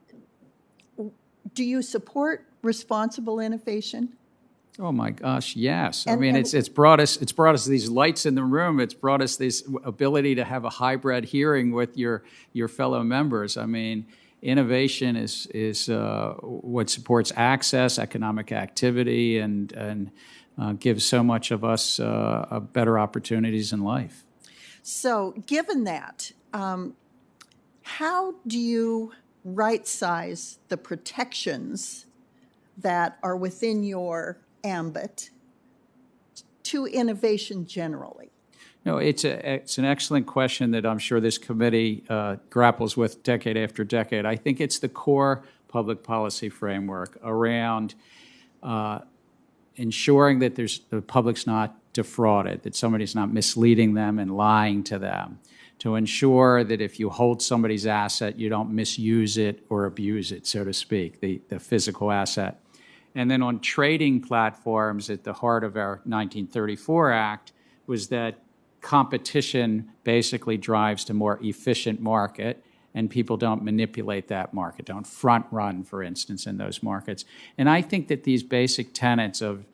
you support responsible innovation? Oh my gosh, yes. I And- mean, and- it's brought us these lights in the room. It's brought us this ability to have a hybrid hearing with your fellow members. I mean, innovation is what supports access, economic activity, and gives so much of us better opportunities in life. So given that, how do you right-size the protections that are within your ambit to innovation generally? No, it's an excellent question that I'm sure this committee grapples with decade after decade. I think it's the core public policy framework around ensuring that the public's not defrauded, that somebody's not misleading them and lying to them, to ensure that if you hold somebody's asset, you don't misuse it or abuse it, so to speak, the physical asset. And then on trading platforms, at the heart of our 1934 Act was that competition basically drives to more efficient market, and people don't manipulate that market, don't front run, for instance, in those markets. And I think that these basic tenets of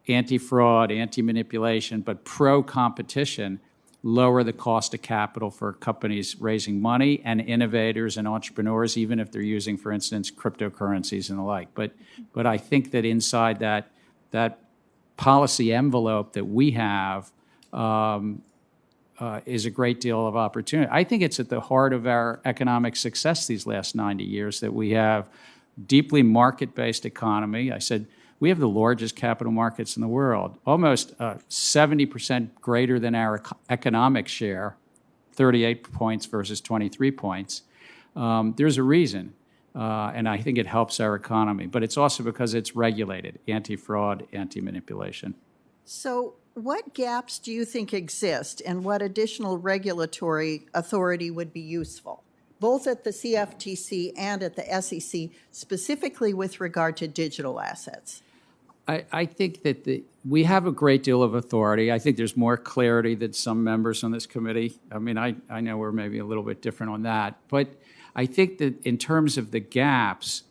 anti-fraud, anti-manipulation, but pro-competition lower the cost of capital for companies raising money and innovators and entrepreneurs, even if they're using, for instance, cryptocurrencies and the like. But I think that inside that policy envelope that we have is a great deal of opportunity. I think it's at the heart of our economic success these last 90 years that we have deeply market-based economy. I said we have the largest capital markets in the world, almost 70% greater than our economic share, 38 points versus 23 points. There's a reason, and I think it helps our economy, but it's also because it's regulated, anti-fraud, anti-manipulation. So what gaps do you think exist, and what additional regulatory authority would be useful, both at the CFTC and at the SEC, specifically with regard to digital assets? I think that we have a great deal of authority. I think there's more clarity than some members on this committee. I mean, I know we're maybe a little bit different on that. But I think that in terms of the gaps,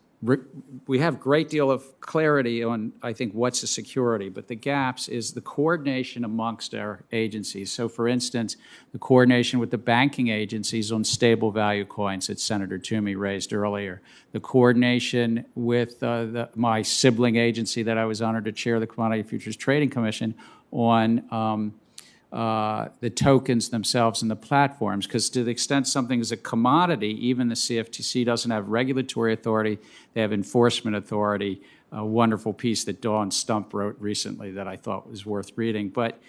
we have a great deal of clarity on, I think, what's a security. But the gaps is the coordination amongst our agencies. So, for instance, the coordination with the banking agencies on stable value coins that Senator Toomey raised earlier. The coordination with my sibling agency that I was honored to chair, the Commodity Futures Trading Commission, on the tokens themselves and the platforms, because to the extent something is a commodity, even the CFTC doesn't have regulatory authority, they have enforcement authority. A wonderful piece that Dawn Stump wrote recently that I thought was worth reading. But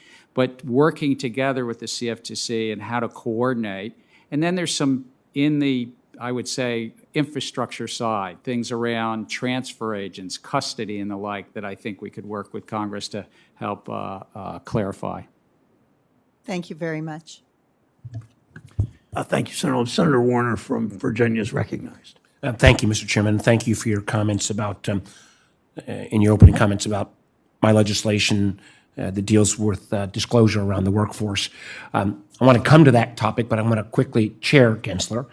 working together with the CFTC and how to coordinate. And then there's some in the, I would say, infrastructure side, things around transfer agents, custody and the like that I think we could work with Congress to help clarify. Thank you very much. Thank you, Senator. Senator Warner from Virginia is recognized. Thank you, Mr. Chairman. Thank you for your comments about, in your opening comments about my legislation that deals with disclosure around the workforce. I want to come to that topic, but I want to quickly, Chair Gensler,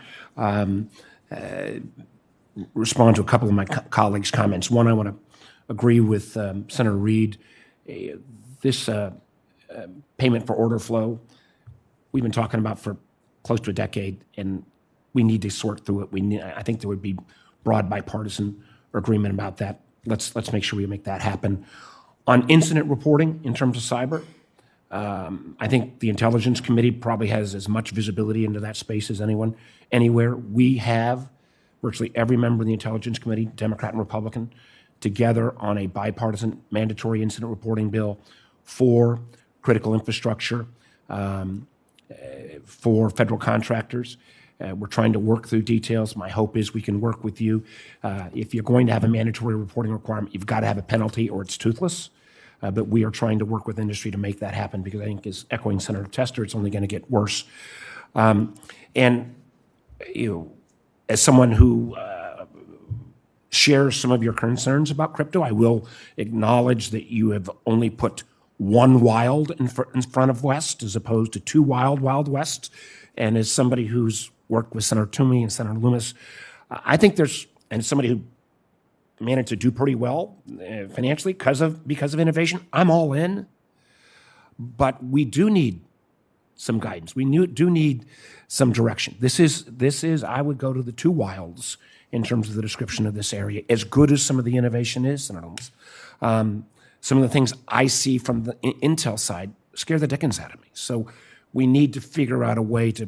respond to a couple of my colleagues' comments. One, I want to agree with Senator Reid. This payment for order flow, we've been talking about for close to a decade, and we need to sort through it. I think there would be broad bipartisan agreement about that. Let's make sure we make that happen. On incident reporting in terms of cyber, I think the Intelligence Committee probably has as much visibility into that space as anyone, anywhere. We have virtually every member of the Intelligence Committee, Democrat and Republican, together on a bipartisan mandatory incident reporting bill for critical infrastructure, for federal contractors. We're trying to work through details. My hope is we can work with you. If you're going to have a mandatory reporting requirement, you've got to have a penalty or it's toothless. But we are trying to work with industry to make that happen because I think, as echoing Senator Tester, it's only going to get worse. And as someone who shares some of your concerns about crypto, I will acknowledge that you have only put one wild in front of West as opposed to two wild West. And as somebody who's worked with Senator Toomey and Senator Loomis, I think there's, and somebody who managed to do pretty well financially because of innovation, I'm all in. But we do need some guidance. We do need some direction. This is I would go to the two wilds in terms of the description of this area. As good as some of the innovation is, Senator Loomis, some of the things I see from the Intel side scare the dickens out of me. So we need to figure out a way to,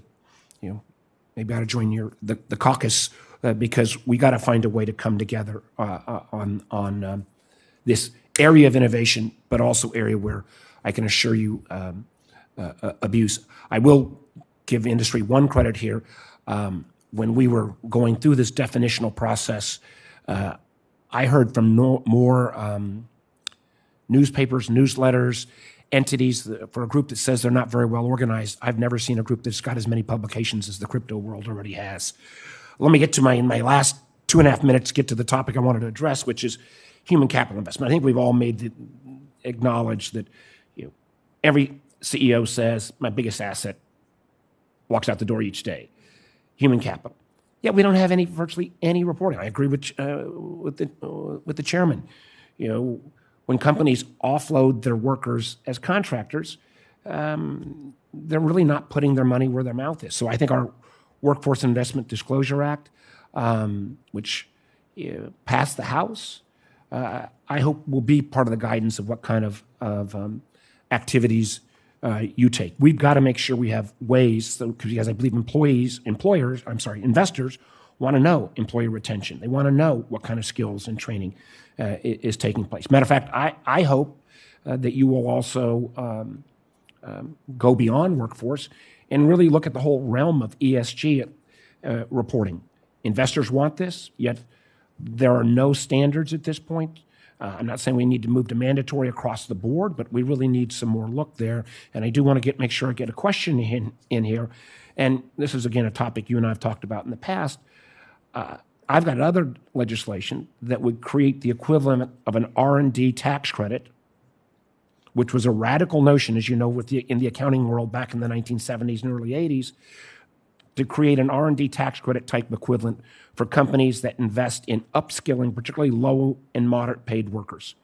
maybe I ought to join the caucus because we got to find a way to come together on this area of innovation, but also area where I can assure you abuse. I will give industry one credit here. When we were going through this definitional process, I heard from more newspapers, newsletters, entities for a group that says they're not very well organized. I've never seen a group that's got as many publications as the crypto world already has. Let me get to in my last 2.5 minutes, get to the topic I wanted to address, which is human capital investment. I think we've all acknowledged that CEO says, my biggest asset, walks out the door each day. Human capital. Yeah, we don't have virtually any reporting. I agree with the chairman. You know, when companies offload their workers as contractors, they're really not putting their money where their mouth is. So I think our Workforce Investment Disclosure Act, which passed the House, I hope will be part of the guidance of what kind of activities you take. We've got to make sure we have ways, because I believe investors want to know employee retention. They want to know what kind of skills and training is taking place. Matter of fact, I hope that you will also go beyond workforce and really look at the whole realm of ESG reporting. Investors want this, yet there are no standards at this point. I'm not saying we need to move to mandatory across the board, but we really need some more look there. And I do want to make sure I get a question in here. And this is, again, a topic you and I have talked about in the past. I've got other legislation that would create the equivalent of an R&D tax credit, which was a radical notion, as you know, in the accounting world back in the 1970s and early 80s, to create an R&D tax credit type equivalent for companies that invest in upskilling, particularly low and moderate paid workers.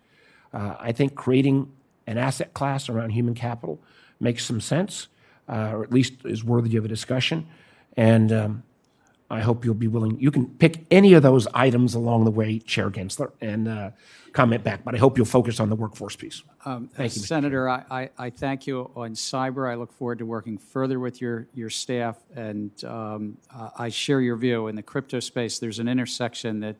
I think creating an asset class around human capital makes some sense, or at least is worthy of a discussion. And I hope you'll be willing. You can pick any of those items along the way, Chair Gensler, and comment back. But I hope you'll focus on the workforce piece. Thank you, Senator. I thank you on cyber. I look forward to working further with your staff, and I share your view in the crypto space. There's an intersection that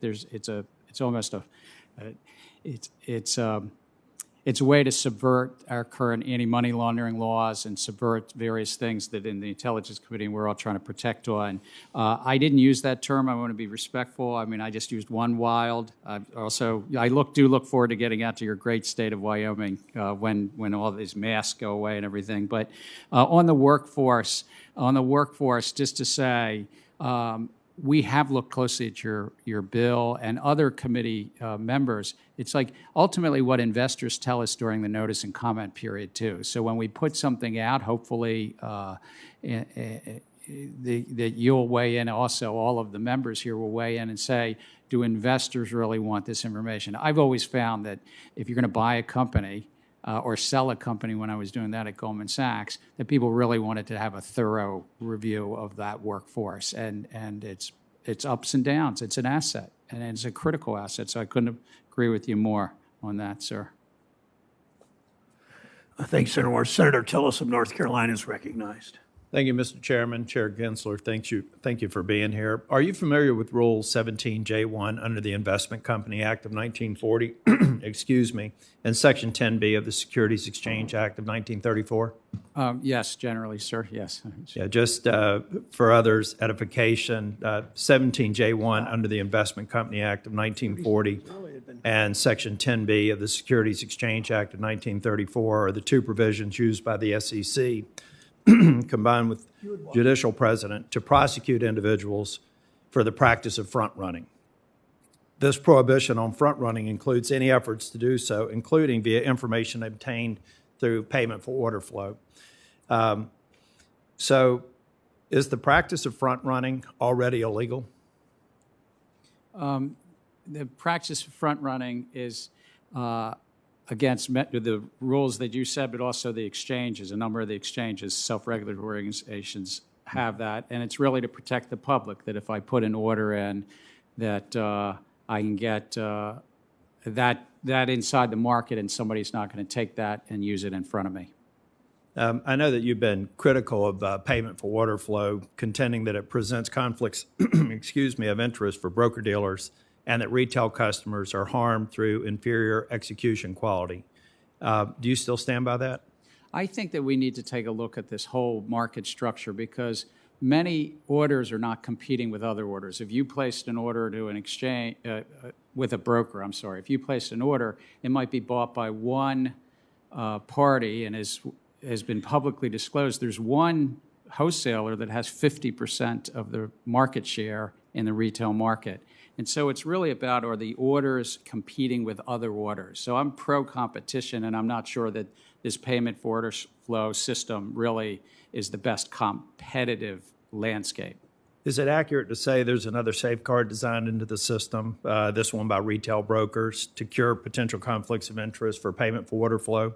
it's a way to subvert our current anti-money laundering laws and subvert various things that in the Intelligence Committee we're all trying to protect on. I didn't use that term. I want to be respectful. I mean, I just used one wild. I do look forward to getting out to your great state of Wyoming when all these masks go away and everything. But on the workforce, just to say, we have looked closely at your bill and other committee members. It's like ultimately what investors tell us during the notice and comment period too. So when we put something out, hopefully that you'll weigh in. Also, all of the members here will weigh in and say, do investors really want this information? I've always found that if you're going to buy a company or sell a company, when I was doing that at Goldman Sachs, that people really wanted to have a thorough review of that workforce. And it's ups and downs. It's an asset, and it's a critical asset. So I couldn't agree with you more on that, sir. Thanks, Senator Moore. Senator Tillis of North Carolina is recognized. Thank you, Mr. Chairman. Chair Gensler, thank you for being here. Are you familiar with Rule 17J1 under the Investment Company Act of 1940, excuse me, and Section 10B of the Securities Exchange Act of 1934? Yes, generally, sir, yes. Yeah, just for others' edification, 17J1 under the Investment Company Act of 1940 and Section 10B of the Securities Exchange Act of 1934 are the two provisions used by the SEC combined with judicial precedent to prosecute individuals for the practice of front running. This prohibition on front running includes any efforts to do so, including via information obtained through payment for order flow. So is the practice of front running already illegal? The practice of front running is against the rules that you said, but also the exchanges. A number of the exchanges, self-regulatory organizations, have that, and it's really to protect the public, that if I put an order in, that I can get that inside the market, and somebody's not going to take that and use it in front of me. I know that you've been critical of payment for order flow, contending that it presents conflicts, excuse me, of interest for broker-dealers, and that retail customers are harmed through inferior execution quality. Do you still stand by that? I think that we need to take a look at this whole market structure, because many orders are not competing with other orders. If you placed an order to an exchange, with a broker, if you placed an order, it might be bought by one party and has been publicly disclosed. There's one wholesaler that has 50% of the market share in the retail market. And so it's really about, are the orders competing with other orders? So I'm pro-competition, and I'm not sure that this payment for order flow system really is the best competitive landscape. Is it accurate to say there's another safeguard designed into the system, this one by retail brokers, to cure potential conflicts of interest for payment for order flow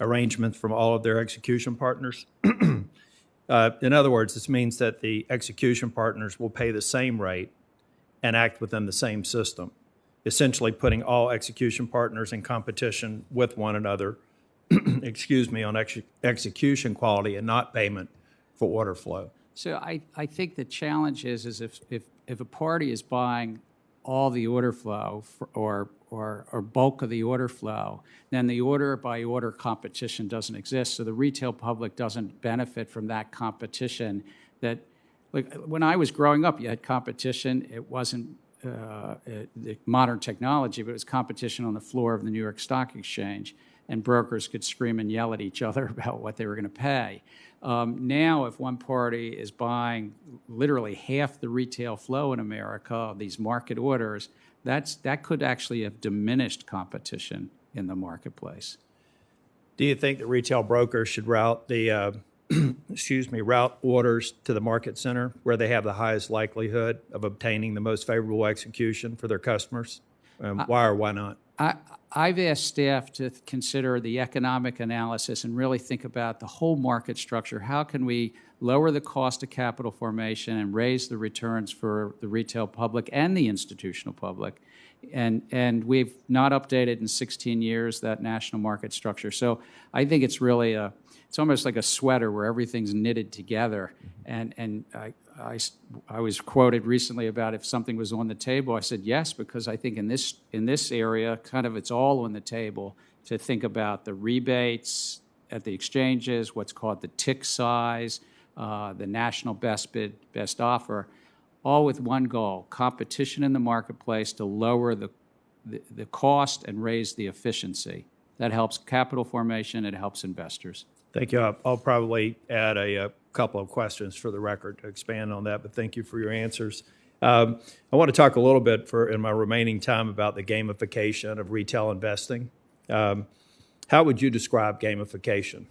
arrangements from all of their execution partners? In other words, this means that the execution partners will pay the same rate and act within the same system, essentially putting all execution partners in competition with one another, on execution quality and not payment for order flow. So I think the challenge is if a party is buying all the order flow or bulk of the order flow, then the order by order competition doesn't exist. So the retail public doesn't benefit from that competition. That, like, when I was growing up, you had competition. It wasn't the modern technology, but it was competition on the floor of the New York Stock Exchange, and brokers could scream and yell at each other about what they were going to pay. Now, if one party is buying literally half the retail flow in America, these market orders, that could actually have diminished competition in the marketplace. Do you think that retail brokers should route the route orders to the market center where they have the highest likelihood of obtaining the most favorable execution for their customers? Why or why not? I've asked staff to consider the economic analysis and really think about the whole market structure. How can we lower the cost of capital formation and raise the returns for the retail public and the institutional public? And we've not updated in 16 years that national market structure. So I think it's really it's almost like a sweater where everything's knitted together. And I was quoted recently about if something was on the table. I said yes, because I think in this area, kind of it's all on the table to think about the rebates at the exchanges, what's called the tick size, the national best bid, best offer, all with one goal: competition in the marketplace to lower the cost and raise the efficiency. That helps capital formation. It helps investors. Thank you. I'll probably add a couple of questions for the record to expand on that, but thank you for your answers. I want to talk a little bit in my remaining time about the gamification of retail investing. How would you describe gamification?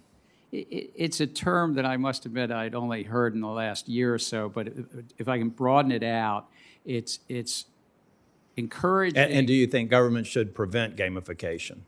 It's a term that I must admit I'd only heard in the last year or so, but if I can broaden it out, it's encouraging. And do you think government should prevent gamification?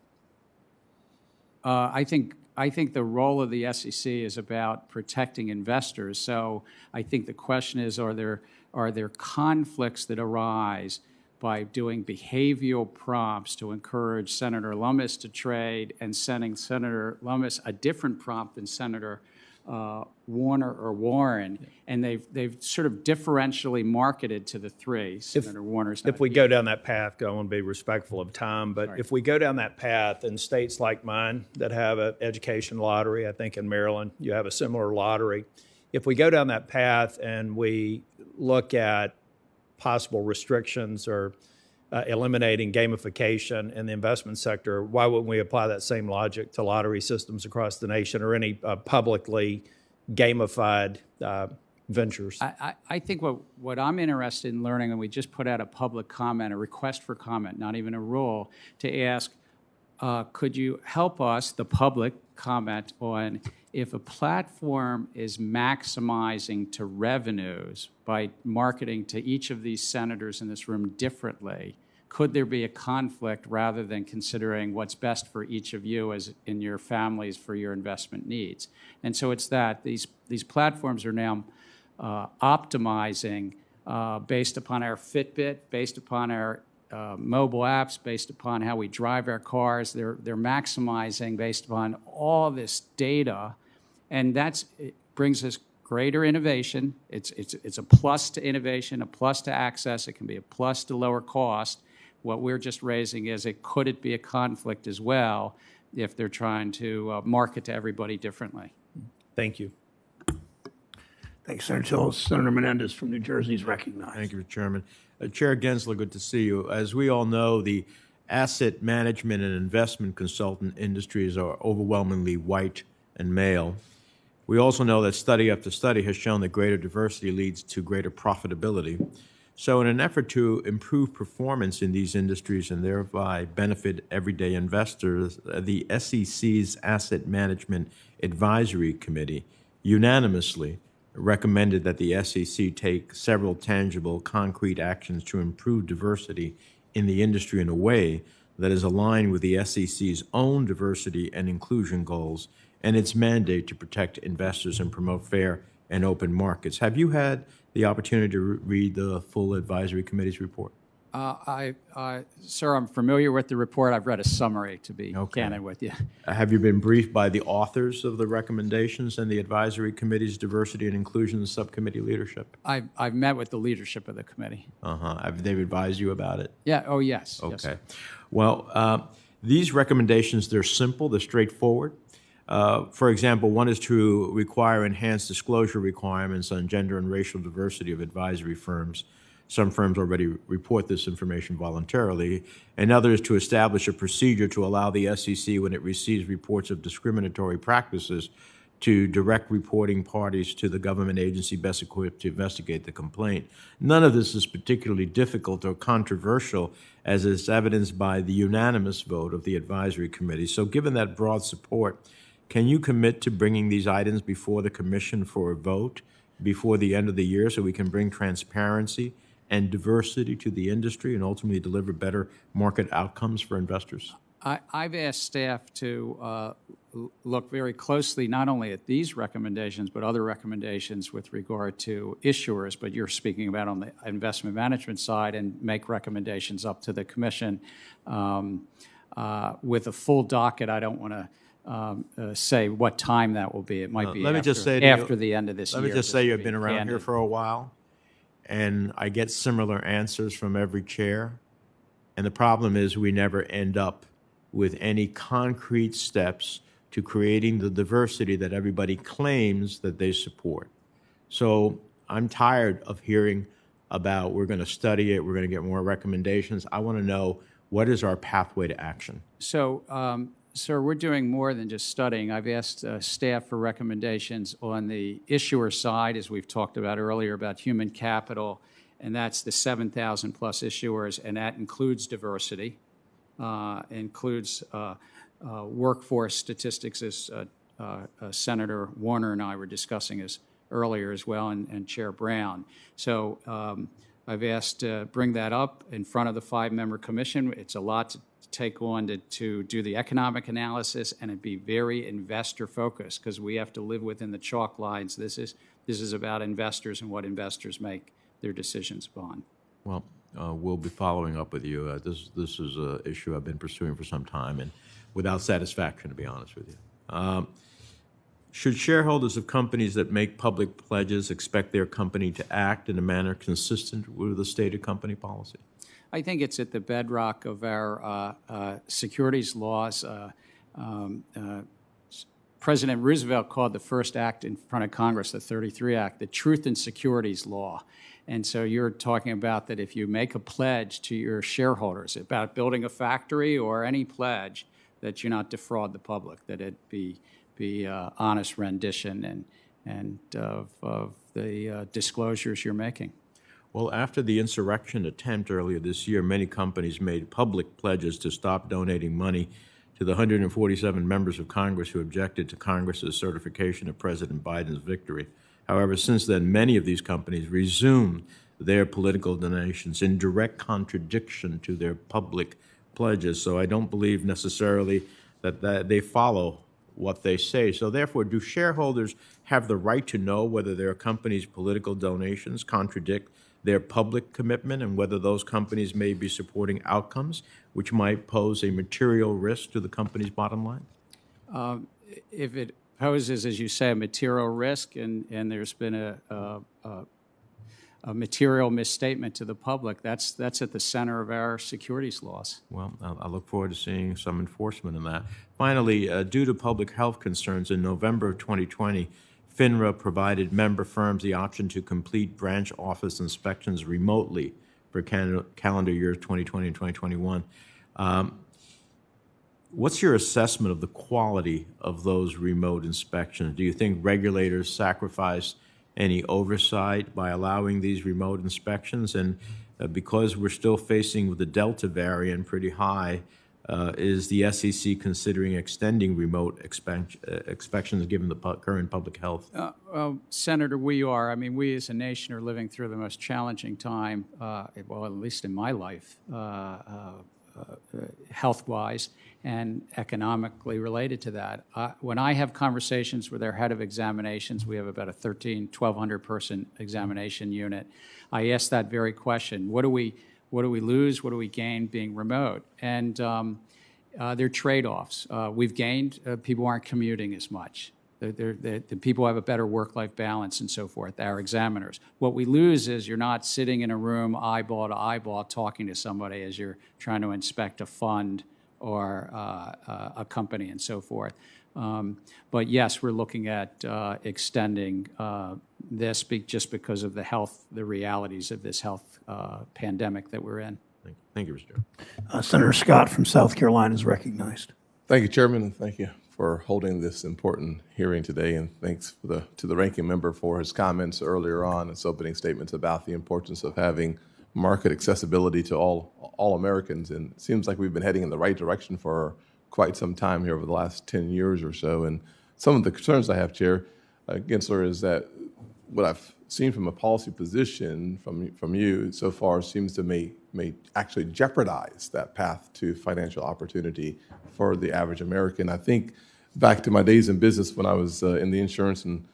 I think the role of the SEC is about protecting investors. So I think the question is, are there conflicts that arise by doing behavioral prompts to encourage Senator Lummis to trade and sending Senator Lummis a different prompt than Senator Warner or Warren, and they've sort of differentially marketed to the three. Senator Warner's not If we here. go down that path, I want to be respectful of time, but if we go down that path in states like mine that have an education lottery, I think in Maryland you have a similar lottery. If we go down that path and we look at possible restrictions or eliminating gamification in the investment sector, why wouldn't we apply that same logic to lottery systems across the nation or any publicly gamified ventures? I think what I'm interested in learning, and we just put out a public comment, a request for comment, not even a rule, to ask, could you help us, the public, comment on if a platform is maximizing to revenues by marketing to each of these senators in this room differently, could there be a conflict rather than considering what's best for each of you as in your families for your investment needs? And so it's that these platforms are now optimizing based upon our Fitbit, based upon our mobile apps, based upon how we drive our cars. They're maximizing based upon all this data, and it brings us greater innovation. It's a plus to innovation, a plus to access. It can be a plus to lower cost. What we're just raising is, could it be a conflict as well if they're trying to market to everybody differently? Thank you. Thanks, Senator Tillis. Senator Menendez from New Jersey is recognized. Thank you, Mr. Chairman. Chair Gensler, good to see you. As we all know, the asset management and investment consultant industries are overwhelmingly white and male. We also know that study after study has shown that greater diversity leads to greater profitability. So in an effort to improve performance in these industries and thereby benefit everyday investors, the SEC's Asset Management Advisory Committee unanimously recommended that the SEC take several tangible, concrete actions to improve diversity in the industry in a way that is aligned with the SEC's own diversity and inclusion goals and its mandate to protect investors and promote fair and open markets. Have you had the opportunity to read the full advisory committee's report? Sir, I'm familiar with the report. I've read a summary, to be Okay. candid with you. Have you been briefed by the authors of the recommendations and the advisory committee's diversity and inclusion subcommittee leadership? I've met with the leadership of the committee. Have they advised you about it? Yeah, oh, yes. yes. Okay. Well, these recommendations, they're simple, they're straightforward. For example, one is to require enhanced disclosure requirements on gender and racial diversity of advisory firms. Some firms already report this information voluntarily. Another is to establish a procedure to allow the SEC, when it receives reports of discriminatory practices, to direct reporting parties to the government agency best equipped to investigate the complaint. None of this is particularly difficult or controversial, as is evidenced by the unanimous vote of the advisory committee. So given that broad support, can you commit to bringing these items before the commission for a vote before the end of the year so we can bring transparency and diversity to the industry and ultimately deliver better market outcomes for investors? I've asked staff to look very closely not only at these recommendations, but other recommendations with regard to issuers, but you're speaking about on the investment management side, and make recommendations up to the commission. With a full docket, I don't want to say what time that will be. It might be after the end of this year. Let me just say you've been around here for a while, and I get similar answers from every chair. And the problem is we never end up with any concrete steps to creating the diversity that everybody claims that they support. So I'm tired of hearing about we're going to study it, we're going to get more recommendations. I want to know, what is our pathway to action? So, sir, we're doing more than just studying. I've asked staff for recommendations on the issuer side, as we've talked about earlier, about human capital, and that's the 7,000 plus issuers, and that includes diversity, includes workforce statistics, as Senator Warner and I were discussing earlier as well, and Chair Brown. So I've asked to bring that up in front of the 5-member commission. It's a lot to take on to do the economic analysis, and it'd be very investor focused, because we have to live within the chalk lines. This is about investors and what investors make their decisions upon. Well, we'll be following up with you. This is an issue I've been pursuing for some time, and without satisfaction, to be honest with you. Should shareholders of companies that make public pledges expect their company to act in a manner consistent with the stated company policy? I think it's at the bedrock of our securities laws. President Roosevelt called the first act in front of Congress, the 33 Act, the Truth in Securities Law. And so you're talking about that if you make a pledge to your shareholders about building a factory or any pledge, that you not defraud the public, that it be honest rendition and of the disclosures you're making. Well, after the insurrection attempt earlier this year, many companies made public pledges to stop donating money to the 147 members of Congress who objected to Congress's certification of President Biden's victory. However, since then, many of these companies resumed their political donations in direct contradiction to their public pledges. So I don't believe necessarily that they follow what they say. So therefore, do shareholders have the right to know whether their company's political donations contradict their public commitment, and whether those companies may be supporting outcomes which might pose a material risk to the company's bottom line? If it poses, as you say, a material risk, and there's been a material misstatement to the public, that's at the center of our securities laws. Well, I look forward to seeing some enforcement in that. Finally, due to public health concerns, in November of 2020, FINRA provided member firms the option to complete branch office inspections remotely for calendar years 2020 and 2021. What's your assessment of the quality of those remote inspections? Do you think regulators sacrifice any oversight by allowing these remote inspections? And because we're still facing with the Delta variant pretty high, is the SEC considering extending remote inspections given the current public health? Well, Senator, we are. I mean, we as a nation are living through the most challenging time, well, at least in my life, health-wise and economically related to that. When I have conversations with our head of examinations, we have about a 1,200 person examination unit. I ask that very question: what do we lose? What do we gain being remote? And there are trade-offs. We've gained people aren't commuting as much. The people have a better work-life balance and so forth, our examiners. What we lose is you're not sitting in a room eyeball to eyeball talking to somebody as you're trying to inspect a fund or a company and so forth. But yes, we're looking at extending this just because of the realities of this health pandemic that we're in. Thank you, Mr. Chairman. Senator Scott from South Carolina is recognized. Thank you, Chairman, and thank you for holding this important hearing today. And thanks to the ranking member for his comments earlier on, his opening statements about the importance of having market accessibility to all Americans. And it seems like we've been heading in the right direction for quite some time here over the last 10 years or so. And some of the concerns I have, Chair Gensler, is that what I've seen from a policy position from you so far seems to may actually jeopardize that path to financial opportunity for the average American. I think back to my days in business when I was in the insurance and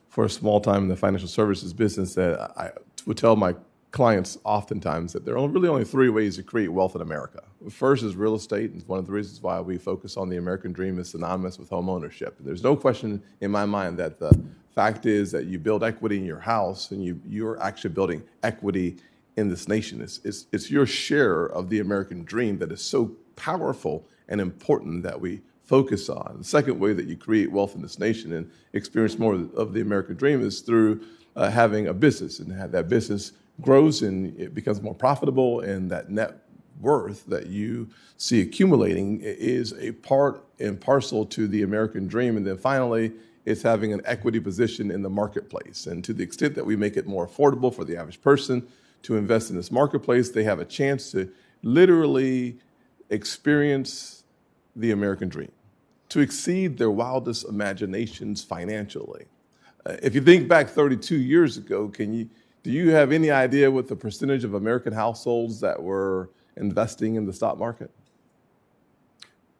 for a small time in the financial services business, that I would tell my clients oftentimes that there are really only three ways to create wealth in America. First is real estate, and one of the reasons why we focus on the American dream is synonymous with home ownership. There's no question in my mind that the fact is that you build equity in your house and you're actually building equity in this nation. It's your share of the American dream that is so powerful and important that we focus on. The second way that you create wealth in this nation and experience more of the American dream is through having a business, and have that business grows and it becomes more profitable, and that net worth that you see accumulating is a part and parcel to the American dream. And then finally, it's having an equity position in the marketplace. And to the extent that we make it more affordable for the average person to invest in this marketplace, they have a chance to literally experience the American dream, to exceed their wildest imaginations financially. If you think back 32 years ago, do you have any idea what the percentage of American households that were investing in the stock market?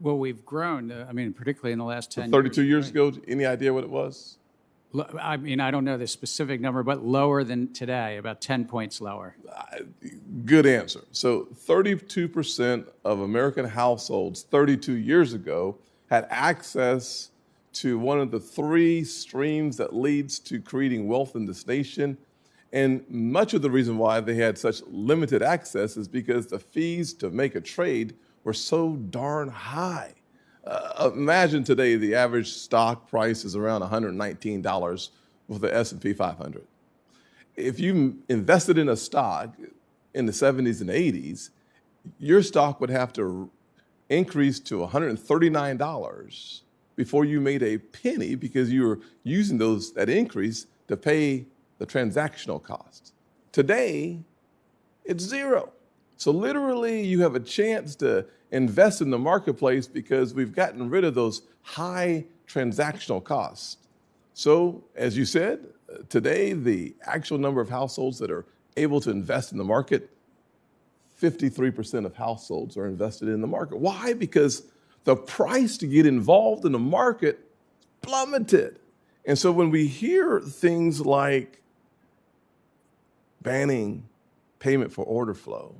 Well, we've grown, I mean, particularly in the last 10 years. 32 years ago, any idea what it was? I mean, I don't know the specific number, but lower than today, about 10 points lower. Good answer. So 32% of American households 32 years ago had access to one of the three streams that leads to creating wealth in this nation. And much of the reason why they had such limited access is because the fees to make a trade were so darn high. Imagine today the average stock price is around $119 with the S&P 500. If you invested in a stock in the 70s and 80s, your stock would have to increase to $139 before you made a penny, because you were using that increase to pay the transactional costs. Today, it's zero. So literally, you have a chance to invest in the marketplace because we've gotten rid of those high transactional costs. So as you said, today, the actual number of households that are able to invest in the market, 53% of households are invested in the market. Why? Because the price to get involved in the market plummeted. And so when we hear things like banning payment for order flow,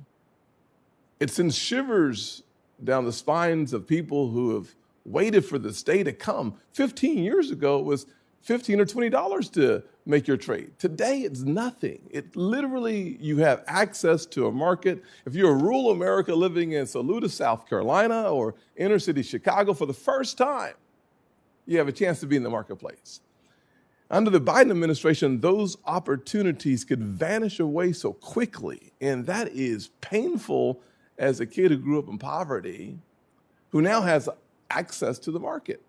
it sends shivers down the spines of people who have waited for this day to come. 15 years ago, it was $15 or $20 to make your trade. Today, it's nothing. It literally, you have access to a market. If you're a rural America living in Saluda, South Carolina, or inner city Chicago, for the first time, you have a chance to be in the marketplace. Under the Biden administration, those opportunities could vanish away so quickly, and that is painful as a kid who grew up in poverty, who now has access to the market.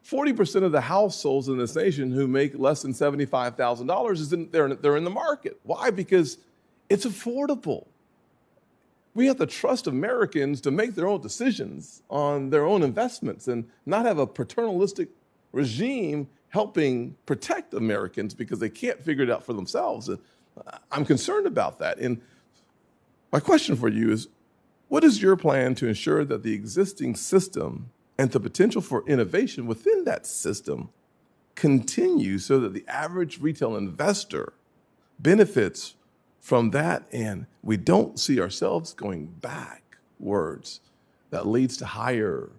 40% of the households in this nation who make less than $75,000 they're in the market. Why? Because it's affordable. We have to trust Americans to make their own decisions on their own investments and not have a paternalistic regime helping protect Americans because they can't figure it out for themselves. And I'm concerned about that. And my question for you is, what is your plan to ensure that the existing system and the potential for innovation within that system continue so that the average retail investor benefits from that and we don't see ourselves going backwards that leads to higher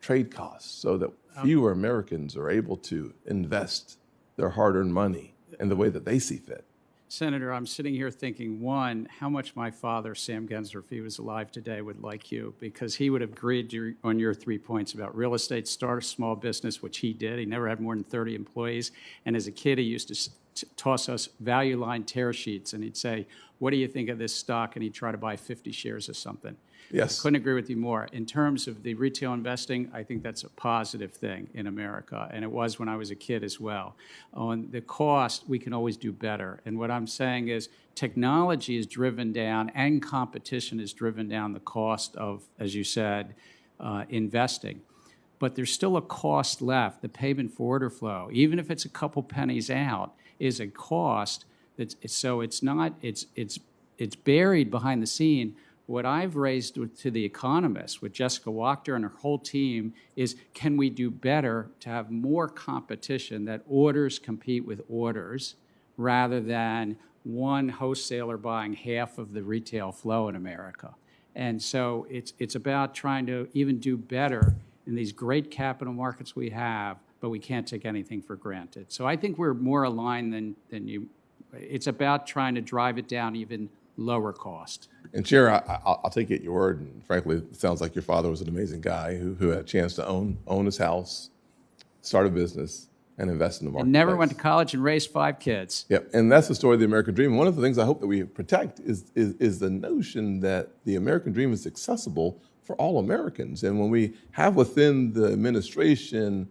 trade costs so that fewer Americans are able to invest their hard-earned money in the way that they see fit? Senator, I'm sitting here thinking, one, how much my father, Sam Gensler, if he was alive today, would like you, because he would have agreed on your 3 points about real estate, start a small business, which he did. He never had more than 30 employees. And as a kid, he used to toss us value line tear sheets, and he'd say, what do you think of this stock? And he'd try to buy 50 shares of something. Yes. I couldn't agree with you more. In terms of the retail investing, I think that's a positive thing in America, and it was when I was a kid as well. On the cost, we can always do better. And what I'm saying is technology is driven down and competition is driven down the cost of, as you said, investing. But there's still a cost left. The payment for order flow, even if it's a couple pennies out, is a cost. So it's buried behind the scene. What I've raised to the economists with Jessica Wachter and her whole team is, can we do better to have more competition, that orders compete with orders rather than one wholesaler buying half of the retail flow in America? And so it's about trying to even do better in these great capital markets we have, but we can't take anything for granted. So I think we're more aligned than you. It's about trying to drive it down even lower cost. And Chair, I'll take it your word. And frankly, it sounds like your father was an amazing guy who had a chance to own his house, start a business, and invest in the market. And never went to college and raised 5 kids. Yep, and that's the story of the American dream. One of the things I hope that we protect is the notion that the American dream is accessible for all Americans. And when we have within the administration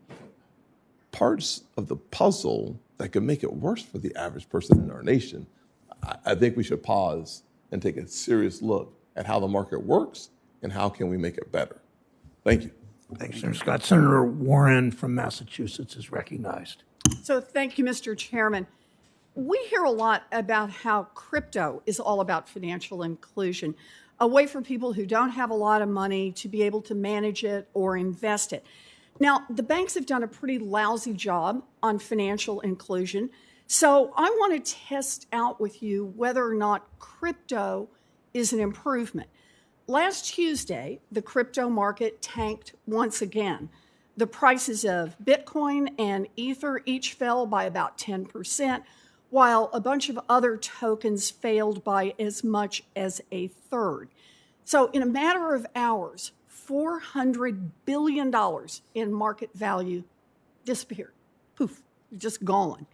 parts of the puzzle that can make it worse for the average person in our nation, I think we should pause and take a serious look at how the market works and how can we make it better. Thank you. Thanks, Senator Scott. Senator Warren from Massachusetts is recognized. So thank you, Mr. Chairman. We hear a lot about how crypto is all about financial inclusion, a way for people who don't have a lot of money to be able to manage it or invest it. Now, the banks have done a pretty lousy job on financial inclusion. So I want to test out with you whether or not crypto is an improvement. Last Tuesday, the crypto market tanked once again. The prices of Bitcoin and Ether each fell by about 10%, while a bunch of other tokens failed by as much as a third. So in a matter of hours, $400 billion in market value disappeared. Poof, just gone.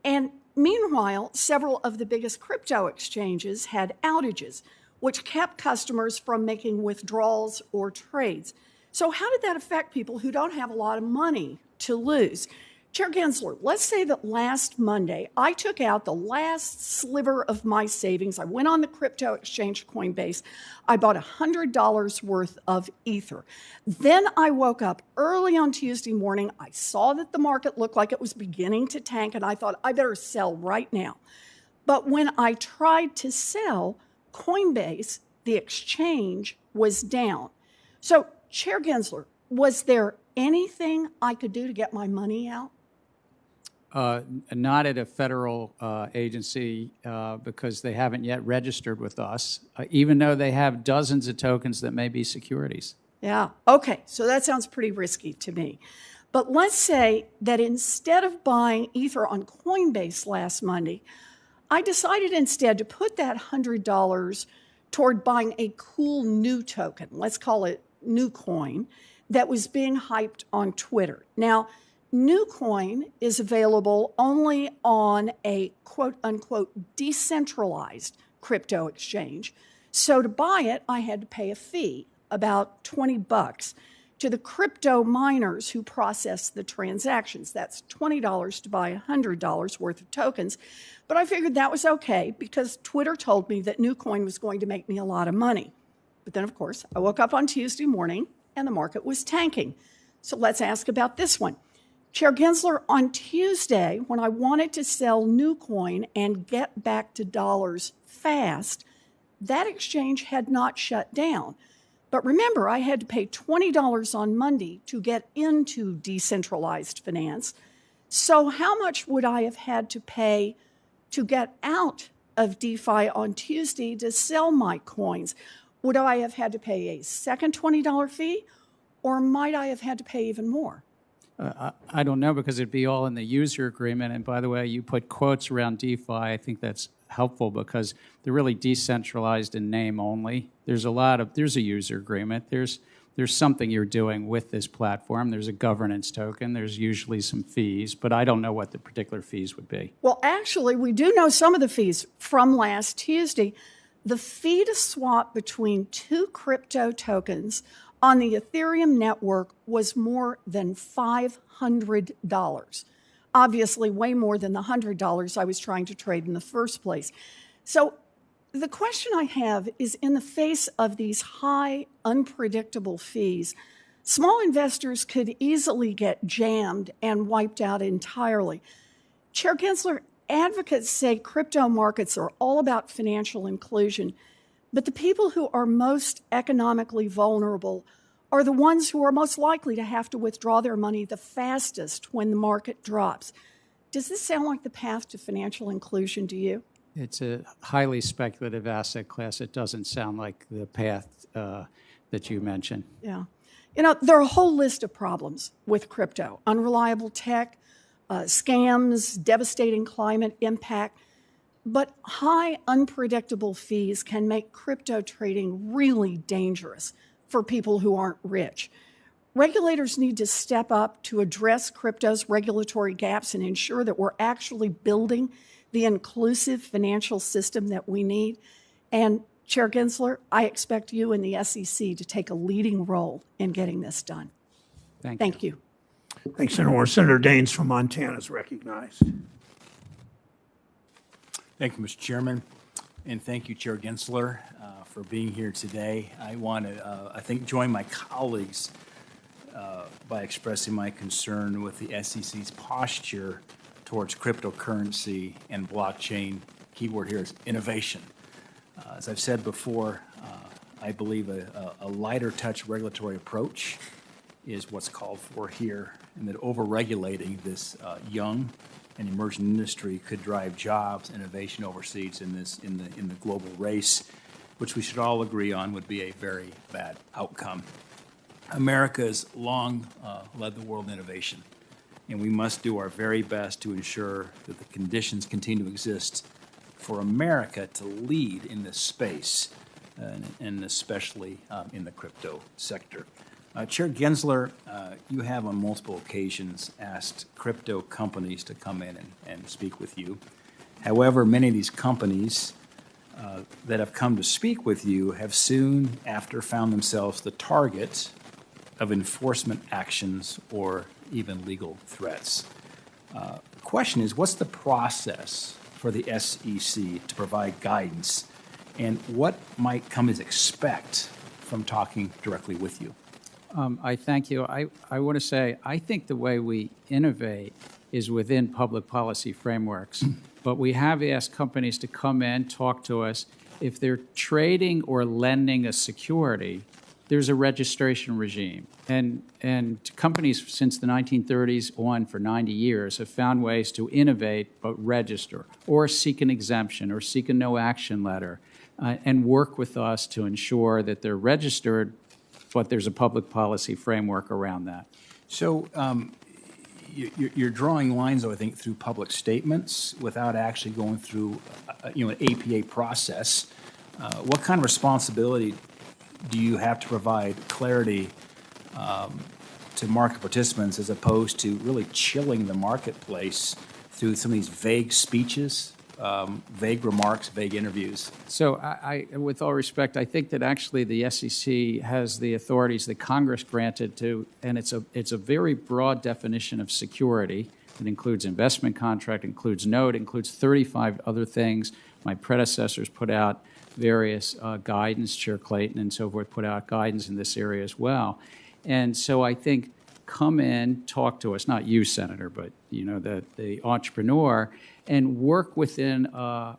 And meanwhile, several of the biggest crypto exchanges had outages, which kept customers from making withdrawals or trades. So how did that affect people who don't have a lot of money to lose? Chair Gensler, let's say that last Monday, I took out the last sliver of my savings. I went on the crypto exchange Coinbase. I bought $100 worth of Ether. Then I woke up early on Tuesday morning. I saw that the market looked like it was beginning to tank, and I thought, I better sell right now. But when I tried to sell, Coinbase, the exchange, was down. So, Chair Gensler, was there anything I could do to get my money out? Not at a federal agency because they haven't yet registered with us, even though they have dozens of tokens that may be securities. Yeah, okay, so that sounds pretty risky to me. But let's say that instead of buying Ether on Coinbase last Monday, I decided instead to put that $100 toward buying a cool new token, let's call it New Coin, that was being hyped on Twitter. Now, New Coin is available only on a quote-unquote decentralized crypto exchange. So to buy it, I had to pay a fee, about $20. to the crypto miners who process the transactions. That's $20 to buy $100 worth of tokens. But I figured that was okay because Twitter told me that NewCoin was going to make me a lot of money. But then, of course, I woke up on Tuesday morning and the market was tanking. So let's ask about this one. Chair Gensler, on Tuesday, when I wanted to sell NewCoin and get back to dollars fast, that exchange had not shut down. But remember, I had to pay $20 on Monday to get into decentralized finance. So how much would I have had to pay to get out of DeFi on Tuesday to sell my coins? Would I have had to pay a second $20 fee, or might I have had to pay even more? I don't know, because it'd be all in the user agreement. And by the way, you put quotes around DeFi. I think that's helpful because they're really decentralized in name only. There's a user agreement. There's something you're doing with this platform. There's a governance token. There's usually some fees, but I don't know what the particular fees would be. Well, actually, we do know some of the fees from last Tuesday. The fee to swap between two crypto tokens on the Ethereum network was more than $500. Obviously, way more than the $100 I was trying to trade in the first place. So the question I have is, in the face of these high, unpredictable fees, small investors could easily get jammed and wiped out entirely. Chair Gensler, advocates say crypto markets are all about financial inclusion, but the people who are most economically vulnerable are the ones who are most likely to have to withdraw their money the fastest when the market drops. Does this sound like the path to financial inclusion to you? It's a highly speculative asset class. It doesn't sound like the path that you mentioned. Yeah. You know, there are a whole list of problems with crypto: unreliable tech, scams, devastating climate impact. But high, unpredictable fees can make crypto trading really dangerous for people who aren't rich. Regulators need to step up to address crypto's regulatory gaps and ensure that we're actually building the inclusive financial system that we need. And Chair Gensler, I expect you and the SEC to take a leading role in getting this done. Thank you. Thanks, Senator Warren. Senator Daines from Montana is recognized. Thank you, Mr. Chairman, and thank you, Chair Gensler, for being here today. I want to, I think, join my colleagues by expressing my concern with the SEC's posture towards cryptocurrency and blockchain. Keyword here is innovation. As I've said before, I believe a lighter touch regulatory approach is what's called for here, and that over-regulating this young and emerging industry could drive jobs, innovation overseas in the global race, which we should all agree on would be a very bad outcome. America has long led the world in innovation, and we must do our very best to ensure that the conditions continue to exist for America to lead in this space, and especially in the crypto sector. Chair Gensler, you have on multiple occasions asked crypto companies to come in and speak with you. However, many of these companies that have come to speak with you have soon after found themselves the target of enforcement actions or even legal threats. The question is, what's the process for the SEC to provide guidance, and what might companies expect from talking directly with you? I thank you. I want to say, I think the way we innovate is within public policy frameworks. But we have asked companies to come in, talk to us. If they're trading or lending a security, there's a registration regime. And companies since the 1930s on for 90 years have found ways to innovate but register, or seek an exemption, or seek a no-action letter, and work with us to ensure that they're registered, but there's a public policy framework around that. So you're drawing lines, though, I think, through public statements without actually going through an APA process. What kind of responsibility do you have to provide clarity to market participants as opposed to really chilling the marketplace through some of these vague speeches vague remarks, vague interviews. So with all respect, I think that actually the SEC has the authorities that Congress granted to, and it's a very broad definition of security. It includes investment contract, includes note, includes 35 other things. My predecessors put out various guidance, Chair Clayton and so forth put out guidance in this area as well. And so I think come in, talk to us, not you, Senator, but the entrepreneur, and work within an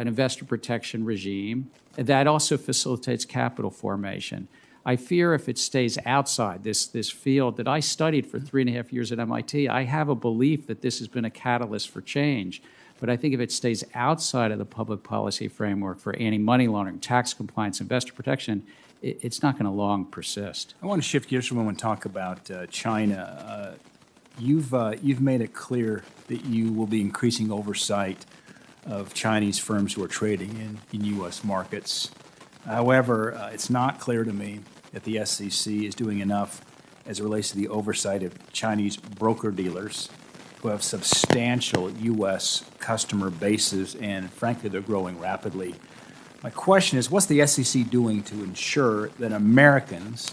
investor protection regime that also facilitates capital formation. I fear if it stays outside this field that I studied for 3.5 years at MIT, I have a belief that this has been a catalyst for change. But I think if it stays outside of the public policy framework for anti-money laundering, tax compliance, investor protection, it's not going to long persist. I want to shift gears for a moment and talk about China. You've made it clear that you will be increasing oversight of Chinese firms who are trading in U.S. markets. However, it's not clear to me that the SEC is doing enough as it relates to the oversight of Chinese broker-dealers who have substantial U.S. customer bases, and frankly, they're growing rapidly. My question is, what's the SEC doing to ensure that Americans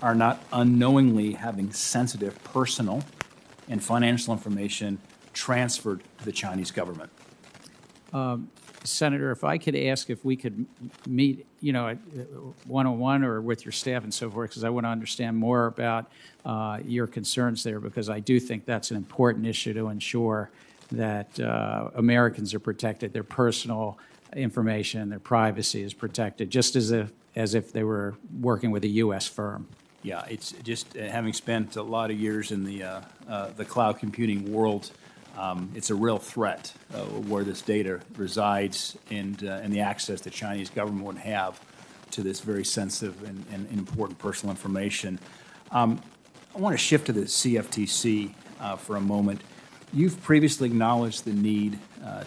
are not unknowingly having sensitive personal and financial information transferred to the Chinese government? Senator, if I could ask if we could meet, one-on-one or with your staff and so forth, because I want to understand more about your concerns there, because I do think that's an important issue to ensure that Americans are protected, their personal information, their privacy is protected, just as if they were working with a U.S. firm. Yeah, it's just having spent a lot of years in the cloud computing world, it's a real threat where this data resides and the access the Chinese government would have to this very sensitive and important personal information. I want to shift to the CFTC for a moment. You've previously acknowledged the need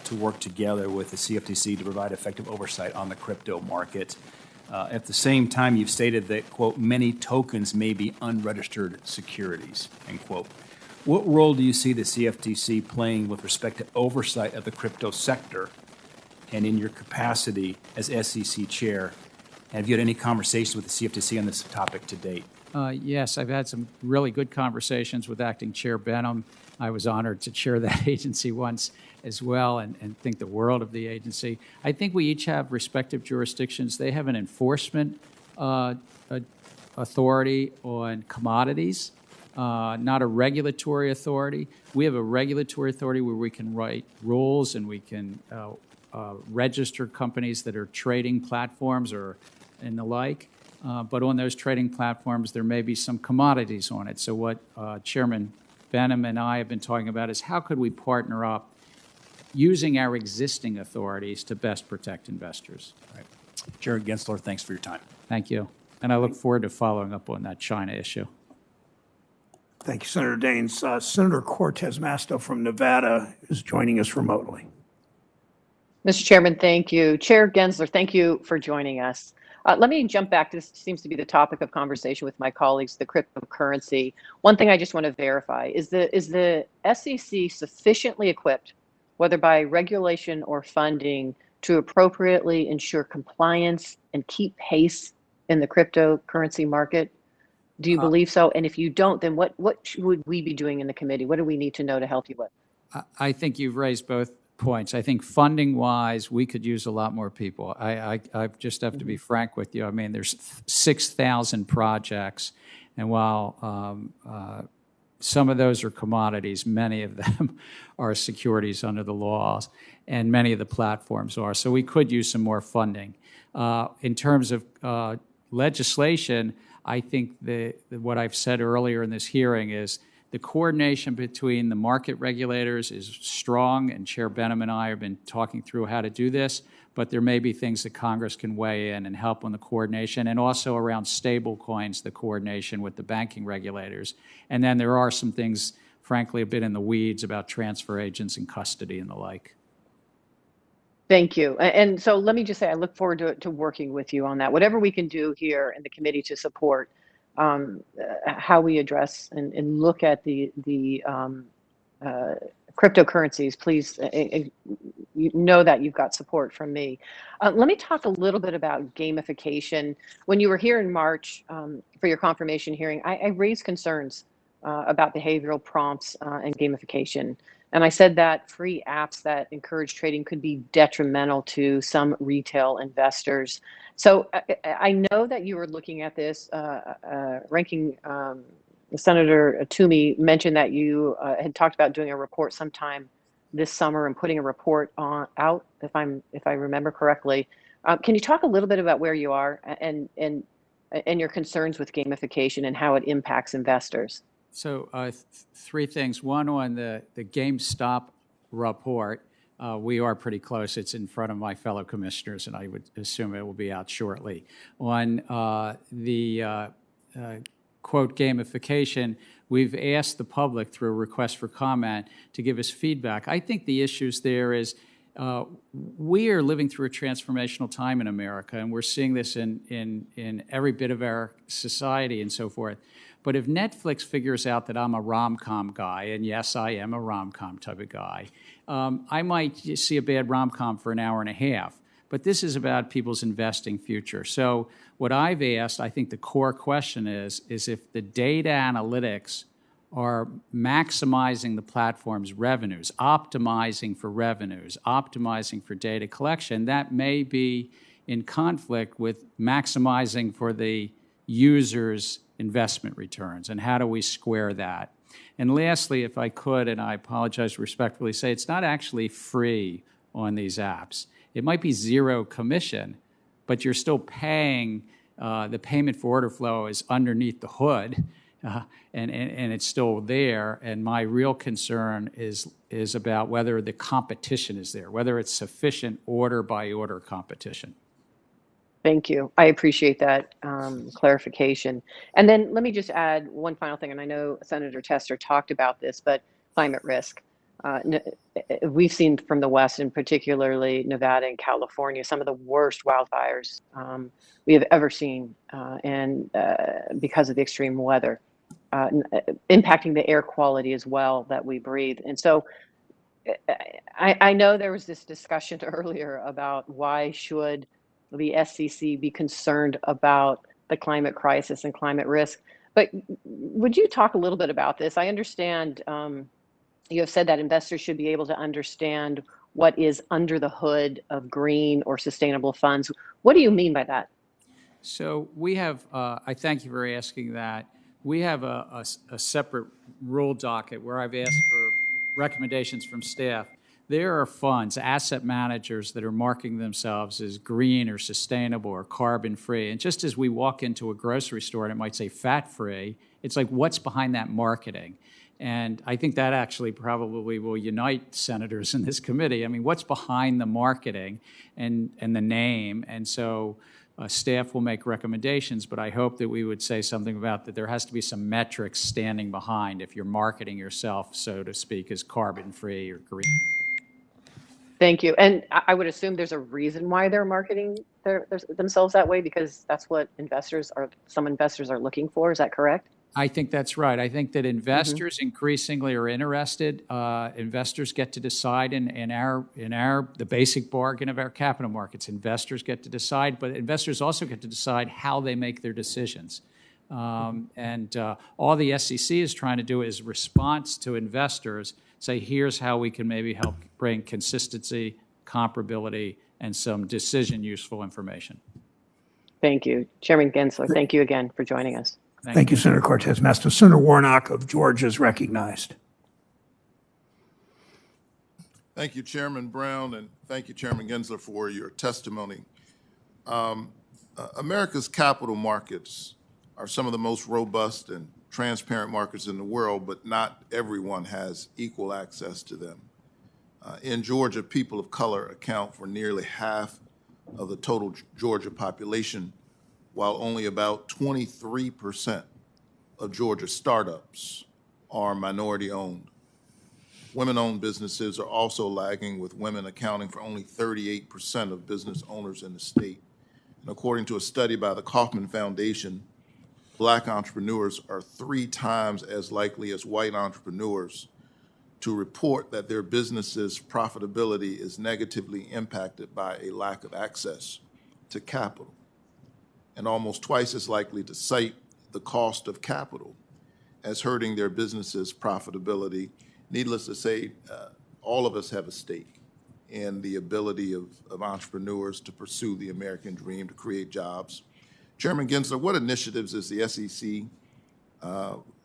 to work together with the CFTC to provide effective oversight on the crypto market. At the same time, you've stated that, quote, many tokens may be unregistered securities, end quote. What role do you see the CFTC playing with respect to oversight of the crypto sector? And in your capacity as SEC chair, have you had any conversations with the CFTC on this topic to date? Yes, I've had some really good conversations with Acting Chair Benham. I was honored to chair that agency once as well and think the world of the agency. I think we each have respective jurisdictions. They have an enforcement authority on commodities, not a regulatory authority. We have a regulatory authority where we can write rules and we can register companies that are trading platforms or and the like. But on those trading platforms, there may be some commodities on it. So what Chairman Benham and I have been talking about is how could we partner up using our existing authorities to best protect investors. Right. Chair Gensler, thanks for your time. Thank you. And I look forward to following up on that China issue. Thank you, Senator Daines. Senator Cortez Masto from Nevada is joining us remotely. Mr. Chairman, thank you. Chair Gensler, thank you for joining us. Let me jump back. This seems to be the topic of conversation with my colleagues, the cryptocurrency. One thing I just want to verify, is the SEC sufficiently equipped, whether by regulation or funding, to appropriately ensure compliance and keep pace in the cryptocurrency market? Do you believe so? And if you don't, then what would we be doing in the committee? What do we need to know to help you with? I think you've raised both points. I think funding-wise, we could use a lot more people. I just have to be frank with you. I mean, there's 6,000 projects, and while some of those are commodities, many of them are securities under the laws, and many of the platforms are. So we could use some more funding. In terms of legislation, I think what I've said earlier in this hearing is the coordination between the market regulators is strong, and Chair Benham and I have been talking through how to do this, but there may be things that Congress can weigh in and help on the coordination, and also around stable coins, the coordination with the banking regulators. And then there are some things, frankly, a bit in the weeds about transfer agents and custody and the like. Thank you. And so let me just say, I look forward to working with you on that. Whatever we can do here in the committee to support how we address and look at the cryptocurrencies, please you know that you've got support from me. Let me talk a little bit about gamification. When you were here in March for your confirmation hearing, I raised concerns about behavioral prompts and gamification. And I said that free apps that encourage trading could be detrimental to some retail investors. So I know that you were looking at this. Ranking Senator Toomey mentioned that you had talked about doing a report sometime this summer and putting a report out, if I remember correctly. Can you talk a little bit about where you are and your concerns with gamification and how it impacts investors? So three things. One, on the GameStop report, we are pretty close. It's in front of my fellow commissioners, and I would assume it will be out shortly. On the quote gamification, we've asked the public through a request for comment to give us feedback. I think the issues there is we are living through a transformational time in America, and we're seeing this in every bit of our society and so forth. But if Netflix figures out that I'm a rom-com guy, and yes, I am a rom-com type of guy, I might see a bad rom-com for an hour and a half. But this is about people's investing future. So what I've asked, I think the core question is if the data analytics are maximizing the platform's revenues, optimizing for revenues, optimizing for data collection, that may be in conflict with maximizing for the user's investment returns. And how do we square that? And lastly, if I could, and I apologize to respectfully say, it's not actually free on these apps. It might be zero commission, but you're still paying. The payment for order flow is underneath the hood, and it's still there. And my real concern is about whether the competition is there, whether it's sufficient order-by-order competition. Thank you. I appreciate that clarification. And then let me just add one final thing, and I know Senator Tester talked about this, but climate risk. We've seen from the West, and particularly Nevada and California, some of the worst wildfires we have ever seen, and because of the extreme weather, impacting the air quality as well that we breathe. And so I know there was this discussion earlier about why should the SEC be concerned about the climate crisis and climate risk. But would you talk a little bit about this? I understand you have said that investors should be able to understand what is under the hood of green or sustainable funds. What do you mean by that? So we have, I thank you for asking that. We have a separate rule docket where I've asked for recommendations from staff. There are funds, asset managers that are marking themselves as green or sustainable or carbon-free. And just as we walk into a grocery store and it might say fat-free, it's like, what's behind that marketing? And I think that actually probably will unite senators in this committee. I mean, what's behind the marketing and the name? And so staff will make recommendations, but I hope that we would say something about that there has to be some metrics standing behind if you're marketing yourself, so to speak, as carbon-free or green. Thank you. And I would assume there's a reason why they're marketing themselves that way, because that's what some investors are looking for. Is that correct? I think that's right. I think that investors increasingly are interested. Investors get to decide in the basic bargain of our capital markets. Investors get to decide, but investors also get to decide how they make their decisions. And all the SEC is trying to do is response to investors, say, here's how we can maybe help bring consistency, comparability, and some decision-useful information. Thank you. Chairman Gensler, thank you again for joining us. Thank you, Senator Cortez Masto. Senator Warnock of Georgia is recognized. Thank you, Chairman Brown, and thank you, Chairman Gensler, for your testimony. America's capital markets are some of the most robust and transparent markets in the world, but not everyone has equal access to them. In Georgia, people of color account for nearly half of the total Georgia population, while only about 23% of Georgia startups are minority-owned. Women-owned businesses are also lagging, with women accounting for only 38% of business owners in the state. And according to a study by the Kauffman Foundation, Black entrepreneurs are 3 times as likely as white entrepreneurs to report that their business's profitability is negatively impacted by a lack of access to capital, and almost twice as likely to cite the cost of capital as hurting their business's profitability. Needless to say, all of us have a stake in the ability of entrepreneurs to pursue the American dream, to create jobs. Chairman Gensler, what initiatives is the SEC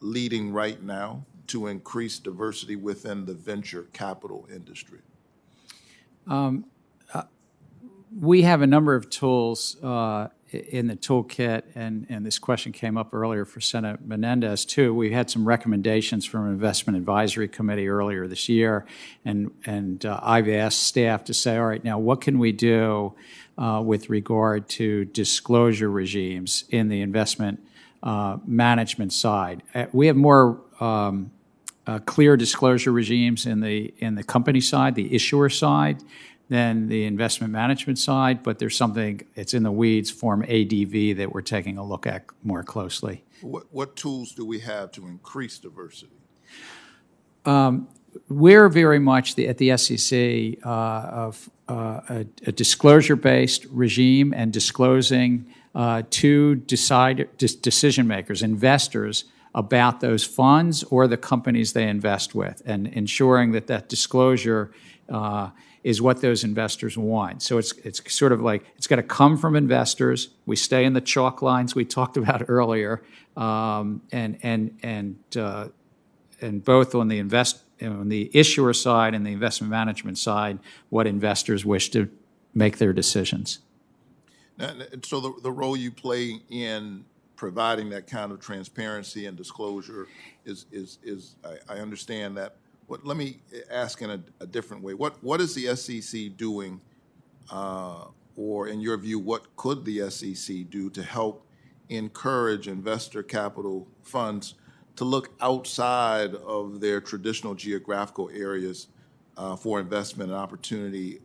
leading right now to increase diversity within the venture capital industry? We have a number of tools in the toolkit, and this question came up earlier for Senator Menendez too. We had some recommendations from an investment advisory committee earlier this year, and I've asked staff to say, all right, now what can we do with regard to disclosure regimes in the investment management side? We have more clear disclosure regimes in the company side, the issuer side, than the investment management side, but there's something, it's in the weeds, Form ADV, that we're taking a look at more closely. What tools do we have to increase diversity? We're very much at the SEC of a disclosure-based regime and disclosing to decision makers, investors, about those funds or the companies they invest with, and ensuring that that disclosure is what those investors want. So it's sort of like, it's got to come from investors. We stay in the chalk lines we talked about earlier, and both on the issuer side and the investment management side, what investors wish to make their decisions. And so the role you play in providing that kind of transparency and disclosure is I understand that. Let me ask in a different way. What is the SEC doing, or in your view, what could the SEC do to help encourage investor capital funds to look outside of their traditional geographical areas for investment and opportunity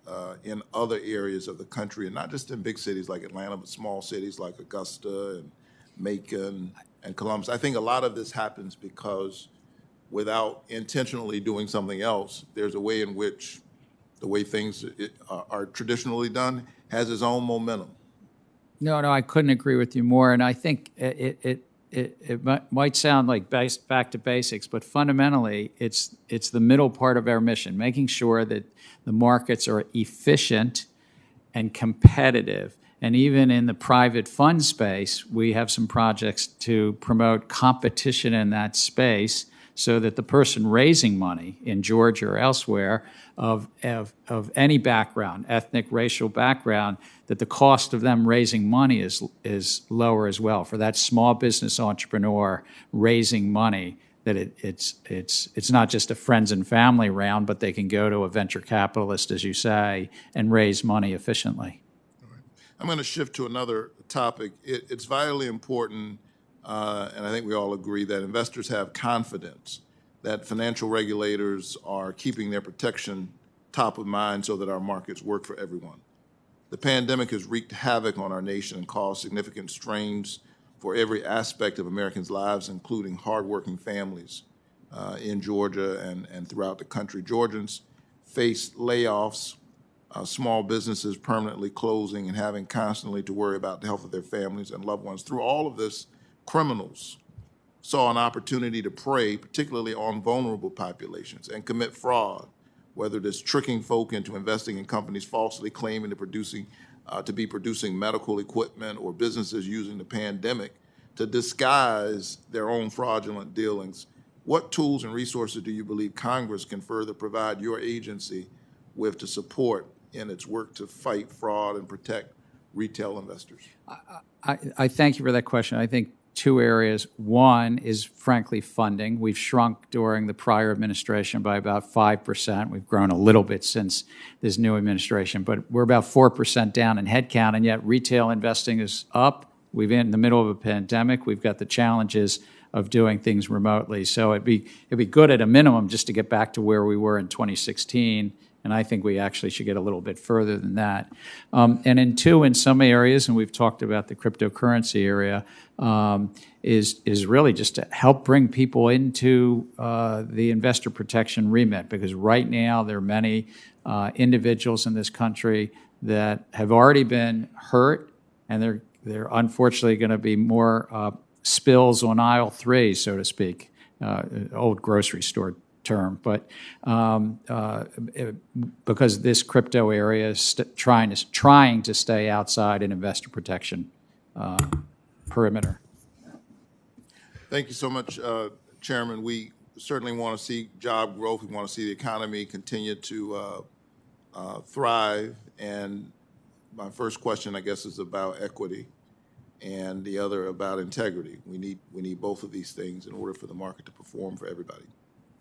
in other areas of the country, and not just in big cities like Atlanta, but small cities like Augusta and Macon and Columbus? I think a lot of this happens because without intentionally doing something else, there's a way in which the way things are traditionally done has its own momentum. No, I couldn't agree with you more. And I think it might sound like back to basics, but fundamentally, it's the middle part of our mission, making sure that the markets are efficient and competitive. And even in the private fund space, we have some projects to promote competition in that space, so that the person raising money in Georgia or elsewhere of any background, ethnic, racial background, that the cost of them raising money is lower as well. For that small business entrepreneur raising money, that it's not just a friends and family round, but they can go to a venture capitalist, as you say, and raise money efficiently. All right. I'm going to shift to another topic. It's vitally important, and I think we all agree, that investors have confidence that financial regulators are keeping their protection top of mind so that our markets work for everyone. The pandemic has wreaked havoc on our nation and caused significant strains for every aspect of Americans' lives, including hardworking families in Georgia and throughout the country. Georgians face layoffs, small businesses permanently closing, and having constantly to worry about the health of their families and loved ones. Through all of this, criminals saw an opportunity to prey, particularly on vulnerable populations, and commit fraud, whether it is tricking folk into investing in companies falsely claiming to be producing medical equipment, or businesses using the pandemic to disguise their own fraudulent dealings. What tools and resources do you believe Congress can further provide your agency with to support in its work to fight fraud and protect retail investors? I thank you for that question. I think two areas. One is, frankly, funding. We've shrunk during the prior administration by about 5%. We've grown a little bit since this new administration, but we're about 4% down in headcount, and yet retail investing is up. We've been in the middle of a pandemic. We've got the challenges of doing things remotely. So it'd be good at a minimum just to get back to where we were in 2016 And I think we actually should get a little bit further than that. And then two, in some areas, and we've talked about the cryptocurrency area, is really just to help bring people into the investor protection remit, because right now there are many individuals in this country that have already been hurt, and they're unfortunately going to be more spills on aisle 3, so to speak, old grocery store term, but because this crypto area is trying to stay outside an investor protection perimeter. Thank you so much, Chairman. We certainly want to see job growth. We want to see the economy continue to thrive. And my first question, I guess, is about equity, and the other about integrity. We need both of these things in order for the market to perform for everybody.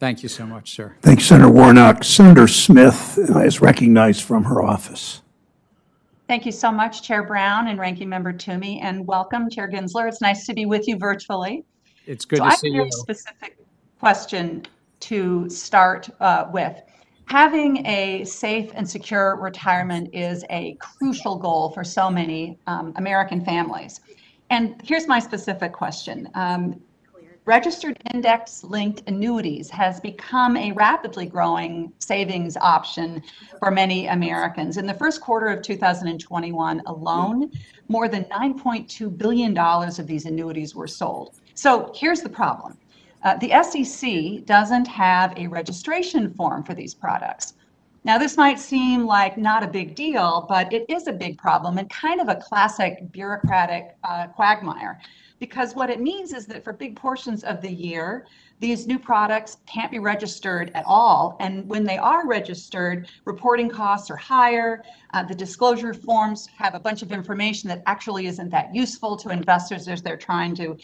Thank you so much, sir. Thanks, Senator Warnock. Senator Smith is recognized from her office. Thank you so much, Chair Brown and Ranking Member Toomey, and welcome, Chair Gensler. It's nice to be with you virtually. It's good to see I have a you. very specific question to start with. Having a safe and secure retirement is a crucial goal for so many American families. And here's my specific question. Registered index-linked annuities has become a rapidly growing savings option for many Americans. In the first quarter of 2021 alone, more than $9.2 billion of these annuities were sold. So here's the problem. The SEC doesn't have a registration form for these products. Now, this might seem like not a big deal, but it is a big problem and kind of a classic bureaucratic quagmire. Because what it means is that for big portions of the year, these new products can't be registered at all. And when they are registered, reporting costs are higher. The disclosure forms have a bunch of information that actually isn't that useful to investors as they're trying to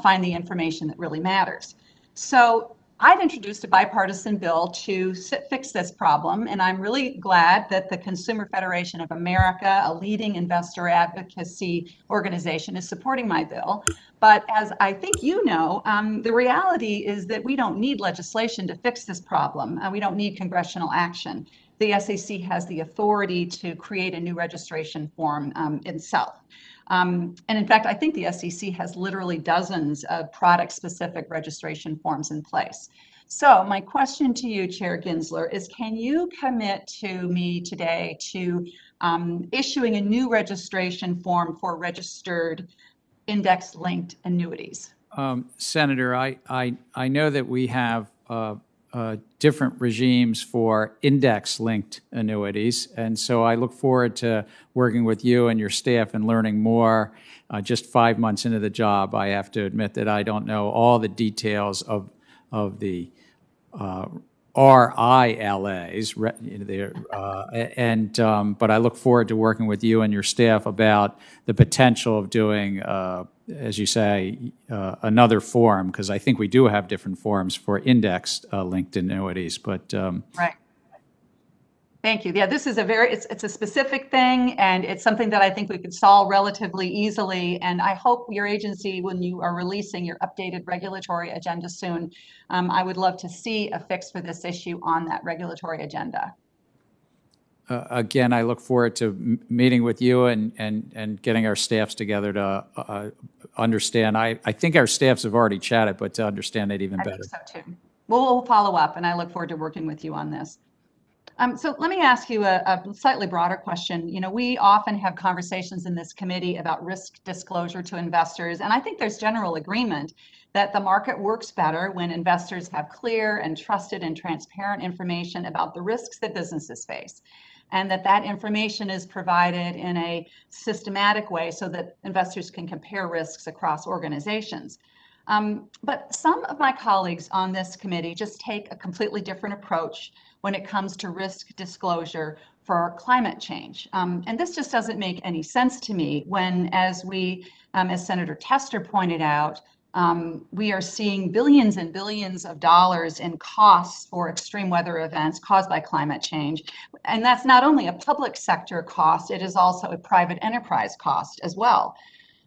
find the information that really matters. So I've introduced a bipartisan bill to fix this problem, and I'm really glad that the Consumer Federation of America, a leading investor advocacy organization, is supporting my bill. But as I think you know, the reality is that we don't need legislation to fix this problem. We don't need congressional action. The SEC has the authority to create a new registration form itself. And in fact, I think the SEC has literally dozens of product-specific registration forms in place. So my question to you, Chair Gensler, is can you commit to me today to issuing a new registration form for registered index-linked annuities? Senator, I know that we have different regimes for index-linked annuities, and so I look forward to working with you and your staff and learning more. Just 5 months into the job, I have to admit that I don't know all the details of the RILAs, but I look forward to working with you and your staff about the potential of doing, as you say, another form, because I think we do have different forms for index-linked annuities. But right. Thank you. Yeah, this is it's a specific thing, and it's something that I think we could solve relatively easily. And I hope your agency, when you are releasing your updated regulatory agenda soon, I would love to see a fix for this issue on that regulatory agenda. Again, I look forward to meeting with you and getting our staffs together to understand. I think our staffs have already chatted, but to understand it even better. I think so too. We'll follow up, and I look forward to working with you on this. So let me ask you a slightly broader question. You know, we often have conversations in this committee about risk disclosure to investors, and I think there's general agreement that the market works better when investors have clear and trusted and transparent information about the risks that businesses face, and that information is provided in a systematic way so that investors can compare risks across organizations. But some of my colleagues on this committee just take a completely different approach when it comes to risk disclosure for climate change. And this just doesn't make any sense to me when, as Senator Tester pointed out, we are seeing billions and billions of dollars in costs for extreme weather events caused by climate change. And that's not only a public sector cost, it is also a private enterprise cost as well.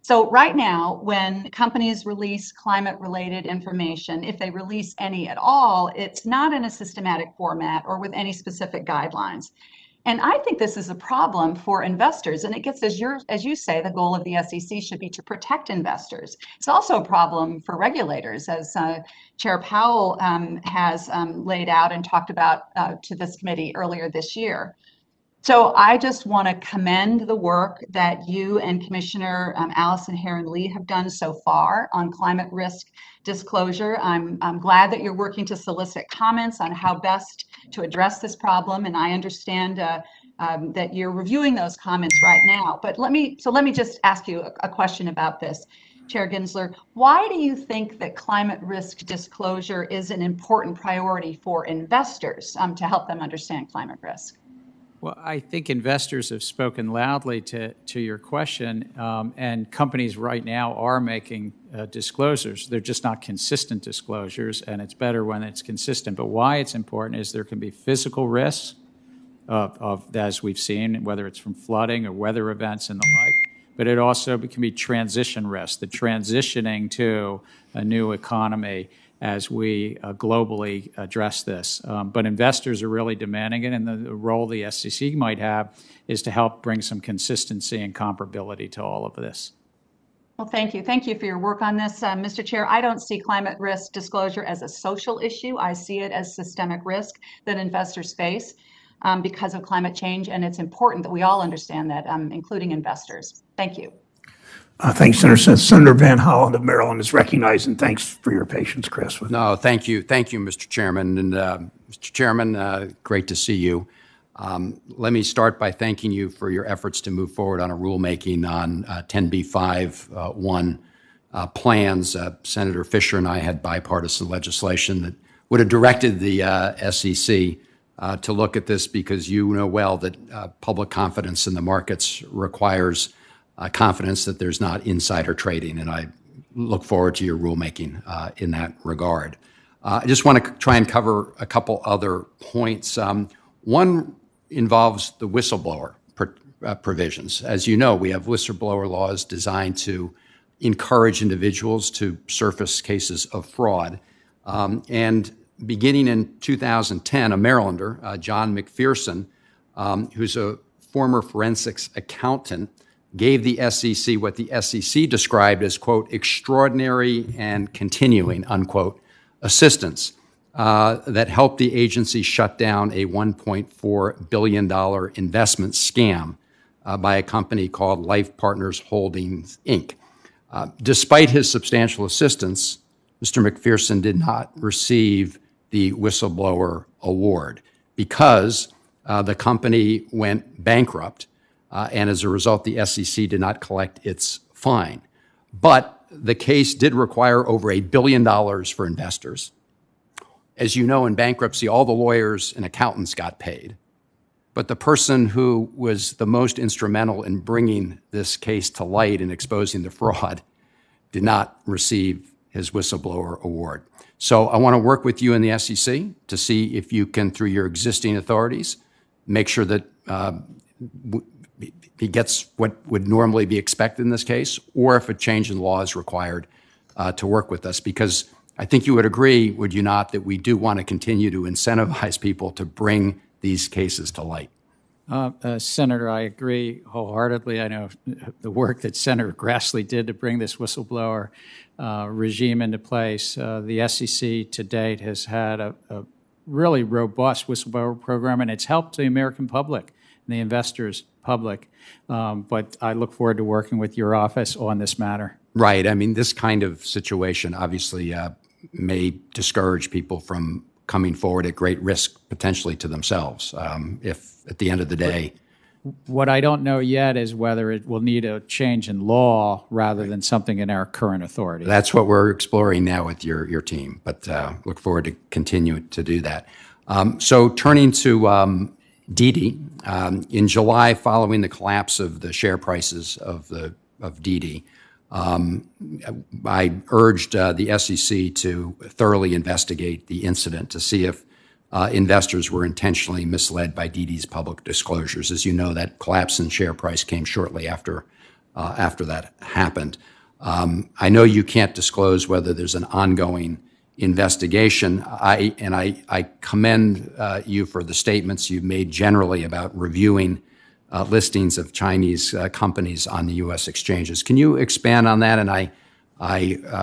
So right now, when companies release climate-related information, if they release any at all, it's not in a systematic format or with any specific guidelines. And I think this is a problem for investors. And it gets, as you say, the goal of the SEC should be to protect investors. It's also a problem for regulators, as Chair Powell has laid out and talked about to this committee earlier this year. So I just want to commend the work that you and Commissioner Allison Herron-Lee have done so far on climate risk disclosure. I'm glad that you're working to solicit comments on how best to address this problem, and I understand that you're reviewing those comments right now. But let me just ask you a question about this, Chair Gensler. Why do you think that climate risk disclosure is an important priority for investors to help them understand climate risk? Well, I think investors have spoken loudly to your question, and companies right now are making disclosures. They're just not consistent disclosures, and it's better when it's consistent. But why it's important is there can be physical risks as we've seen, whether it's from flooding or weather events and the like, but it also can be transition risks, the transitioning to a new economy as we globally address this. But investors are really demanding it, and the role the SEC might have is to help bring some consistency and comparability to all of this. Well, thank you. Thank you for your work on this. Mr. Chair, I don't see climate risk disclosure as a social issue. I see it as systemic risk that investors face because of climate change, and it's important that we all understand that, including investors. Thank you. Thanks, Senator. Senator Van Hollen of Maryland is recognized, and thanks for your patience, Chris. No, thank you. Thank you, Mr. Chairman. And Mr. Chairman, great to see you. Let me start by thanking you for your efforts to move forward on a rulemaking on 10b5-1 plans. Senator Fisher and I had bipartisan legislation that would have directed the SEC to look at this, because you know well that public confidence in the markets requires confidence that there's not insider trading, and I look forward to your rulemaking in that regard. I just want to try and cover a couple other points. One involves the whistleblower provisions. As you know, we have whistleblower laws designed to encourage individuals to surface cases of fraud. And beginning in 2010, a Marylander, John McPherson, who's a former forensics accountant, gave the SEC what the SEC described as, quote, extraordinary and continuing, unquote, assistance that helped the agency shut down a $1.4 billion investment scam by a company called Life Partners Holdings, Inc. Despite his substantial assistance, Mr. McPherson did not receive the whistleblower award because the company went bankrupt. And as a result, the SEC did not collect its fine. But the case did require over $1 billion for investors. As you know, in bankruptcy, all the lawyers and accountants got paid. But the person who was the most instrumental in bringing this case to light and exposing the fraud did not receive his whistleblower award. So I want to work with you in the SEC to see if you can, through your existing authorities, make sure that he gets what would normally be expected in this case, or if a change in law is required to work with us. Because I think you would agree, would you not, that we do want to continue to incentivize people to bring these cases to light? Senator, I agree wholeheartedly. I know the work that Senator Grassley did to bring this whistleblower regime into place. The SEC to date has had a really robust whistleblower program, and it's helped the American public and the investors public. But I look forward to working with your office on this matter. Right. I mean, this kind of situation obviously may discourage people from coming forward at great risk potentially to themselves if at the end of the day. What I don't know yet is whether it will need a change in law rather than something in our current authority. That's what we're exploring now with your team, but look forward to continue to do that. So turning to Didi, in July, following the collapse of the share prices of Didi, I urged the SEC to thoroughly investigate the incident to see if investors were intentionally misled by Didi's public disclosures. As you know, that collapse in share price came shortly after after that happened. I know you can't disclose whether there's an ongoing investigation. I commend you for the statements you've made generally about reviewing listings of Chinese companies on the U.S. exchanges. Can you expand on that? And I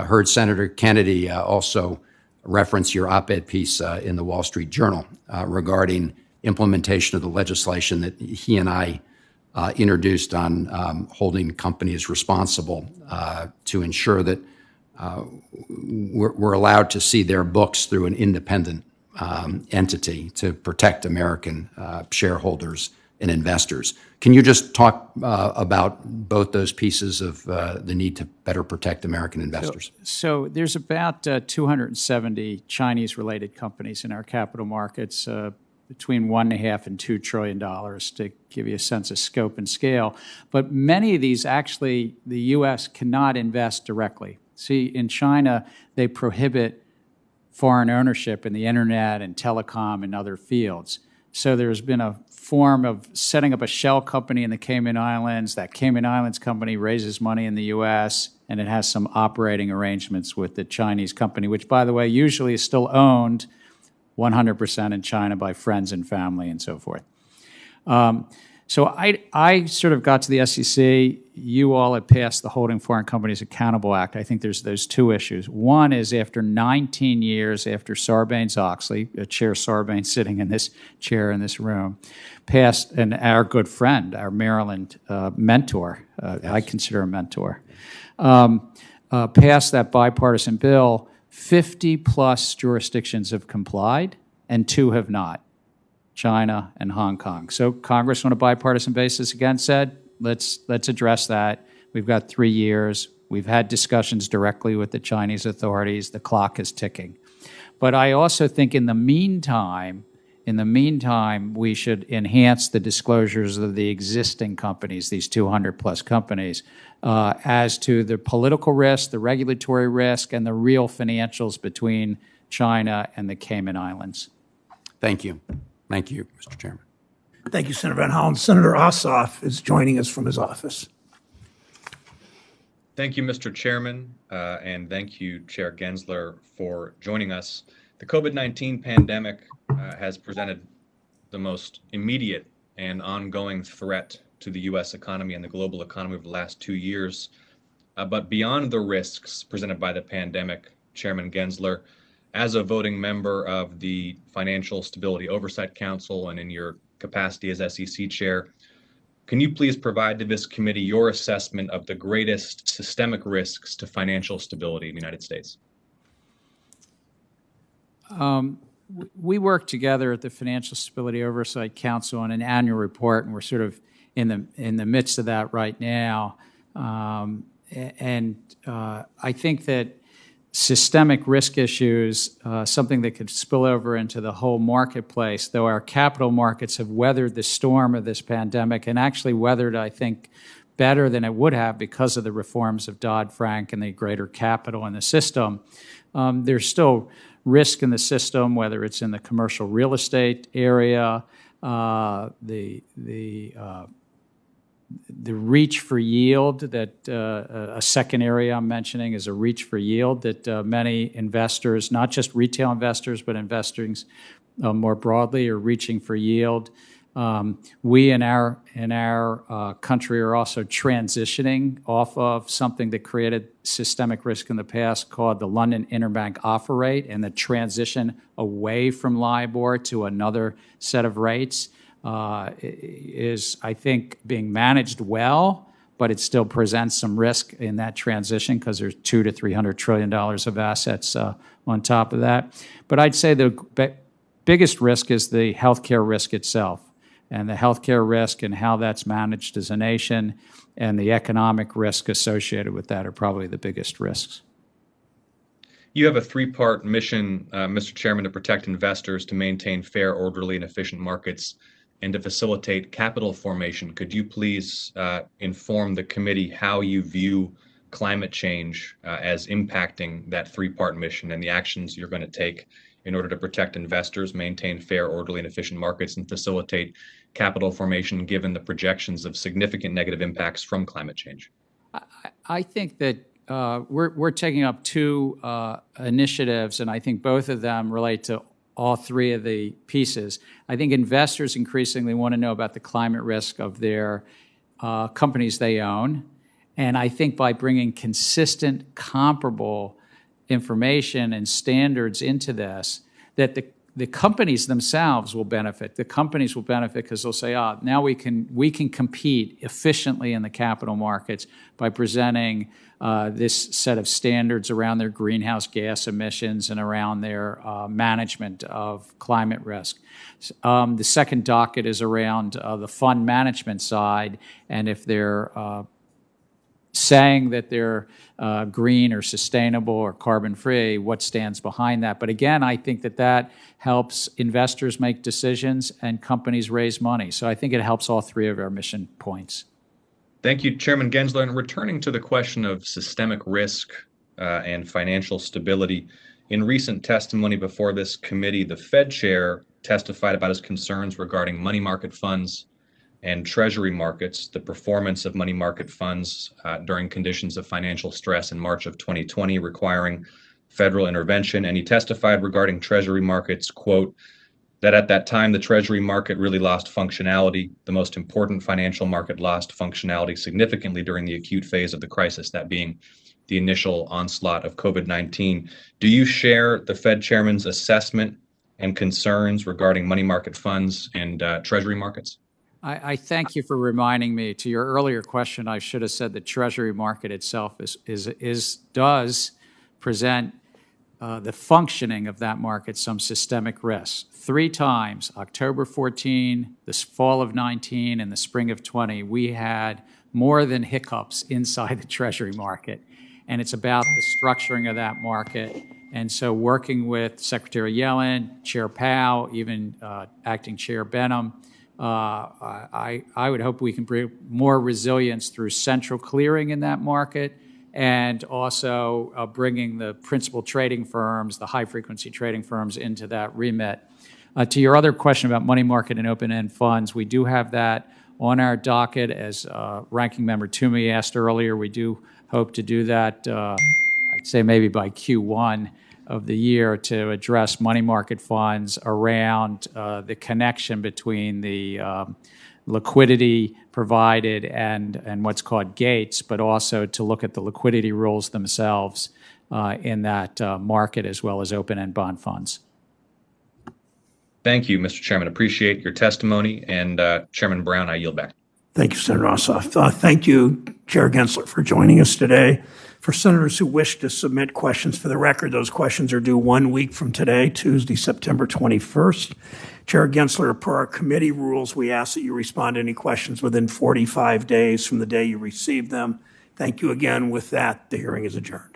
heard Senator Kennedy also reference your op-ed piece in the Wall Street Journal regarding implementation of the legislation that he and I introduced on holding companies responsible to ensure that we're allowed to see their books through an independent entity to protect American shareholders and investors. Can you just talk about both those pieces of the need to better protect American investors? So there's about 270 Chinese-related companies in our capital markets, between $1.5 and $2 trillion, to give you a sense of scope and scale. But many of these, actually, the U.S. cannot invest directly. See, in China, they prohibit foreign ownership in the internet and telecom and other fields. So there's been a form of setting up a shell company in the Cayman Islands. That Cayman Islands company raises money in the U.S., and it has some operating arrangements with the Chinese company, which, by the way, usually is still owned 100% in China by friends and family and so forth. So I sort of got to the SEC. You all had passed the Holding Foreign Companies Accountable Act. I think there's two issues. One is after 19 years after Sarbanes-Oxley, Chair Sarbanes sitting in this chair in this room, passed, and our good friend, our Maryland mentor, I consider a mentor, passed that bipartisan bill. 50-plus jurisdictions have complied, and 2 have not, China and Hong Kong. So Congress, on a bipartisan basis, again said, let's address that. We've got 3 years. We've had discussions directly with the Chinese authorities. The clock is ticking. But I also think in the meantime, we should enhance the disclosures of the existing companies, these 200-plus companies, as to the political risk, the regulatory risk, and the real financials between China and the Cayman Islands. Thank you. Thank you, Mr. Chairman. Thank you, Senator Van Hollen. Senator Ossoff is joining us from his office. Thank you, Mr. Chairman, and thank you, Chair Gensler, for joining us. The COVID-19 pandemic has presented the most immediate and ongoing threat to the U.S. economy and the global economy over the last 2 years. But beyond the risks presented by the pandemic, Chairman Gensler, as a voting member of the Financial Stability Oversight Council and in your capacity as SEC Chair, can you please provide to this committee your assessment of the greatest systemic risks to financial stability in the United States? We work together at the Financial Stability Oversight Council on an annual report, and we're sort of in the midst of that right now. I think that systemic risk issues, something that could spill over into the whole marketplace, though our capital markets have weathered the storm of this pandemic and actually weathered, I think, better than it would have because of the reforms of Dodd-Frank and the greater capital in the system. There's still risk in the system, whether it's in the commercial real estate area, the reach for yield that a second area I'm mentioning is a reach for yield that many investors, not just retail investors, but investors more broadly, are reaching for yield. We in our country are also transitioning off of something that created systemic risk in the past called the London Interbank Offer Rate, and the transition away from LIBOR to another set of rates is, I think, being managed well, but it still presents some risk in that transition because there's $200 to $300 trillion of assets on top of that. But I'd say the biggest risk is the healthcare risk itself. And the healthcare risk and how that's managed as a nation and the economic risk associated with that are probably the biggest risks. You have a 3-part mission, Mr. Chairman, to protect investors, to maintain fair, orderly, and efficient markets, and to facilitate capital formation. Could you please inform the committee how you view climate change as impacting that 3-part mission and the actions you're going to take in order to protect investors, maintain fair, orderly, and efficient markets, and facilitate capital formation given the projections of significant negative impacts from climate change? I think that we're taking up two initiatives, and I think both of them relate to all three of the pieces. I think investors increasingly want to know about the climate risk of their companies they own. And I think by bringing consistent, comparable information and standards into this, that the companies themselves will benefit. The companies will benefit because they'll say, now we can compete efficiently in the capital markets by presenting this set of standards around their greenhouse gas emissions and around their management of climate risk. The second docket is around the fund management side, and if they're saying that they're green or sustainable or carbon-free, what stands behind that. But again, I think that helps investors make decisions and companies raise money. So I think it helps all three of our mission points. Thank you, Chairman Gensler. And returning to the question of systemic risk and financial stability, in recent testimony before this committee, the Fed chair testified about his concerns regarding money market funds and treasury markets, the performance of money market funds during conditions of financial stress in March of 2020 requiring federal intervention. And he testified regarding treasury markets, quote, that at that time the treasury market really lost functionality. The most important financial market lost functionality significantly during the acute phase of the crisis, that being the initial onslaught of COVID-19. Do you share the Fed chairman's assessment and concerns regarding money market funds and treasury markets? I thank you for reminding me. To your earlier question, I should have said the Treasury market itself does present the functioning of that market some systemic risks. 3 times, October 14, the fall of 19, and the spring of 20, we had more than hiccups inside the Treasury market. And it's about the structuring of that market. And so working with Secretary Yellen, Chair Powell, even Acting Chair Benham, I would hope we can bring more resilience through central clearing in that market, and also bringing the principal trading firms, the high-frequency trading firms, into that remit. To your other question about money market and open-end funds, we do have that on our docket. As Ranking Member Toomey asked earlier, we do hope to do that, I'd say maybe by Q1 of the year, to address money market funds around the connection between the liquidity provided and what's called gates, but also to look at the liquidity rules themselves in that market, as well as open-end bond funds. Thank you, Mr. Chairman. Appreciate your testimony. And Chairman Brown, I yield back. Thank you, Senator Ossoff. Thank you, Chair Gensler, for joining us today. For senators who wish to submit questions for the record, those questions are due 1 week from today, Tuesday, September 21st. Chair Gensler, per our committee rules, we ask that you respond to any questions within 45 days from the day you receive them. Thank you again. With that, the hearing is adjourned.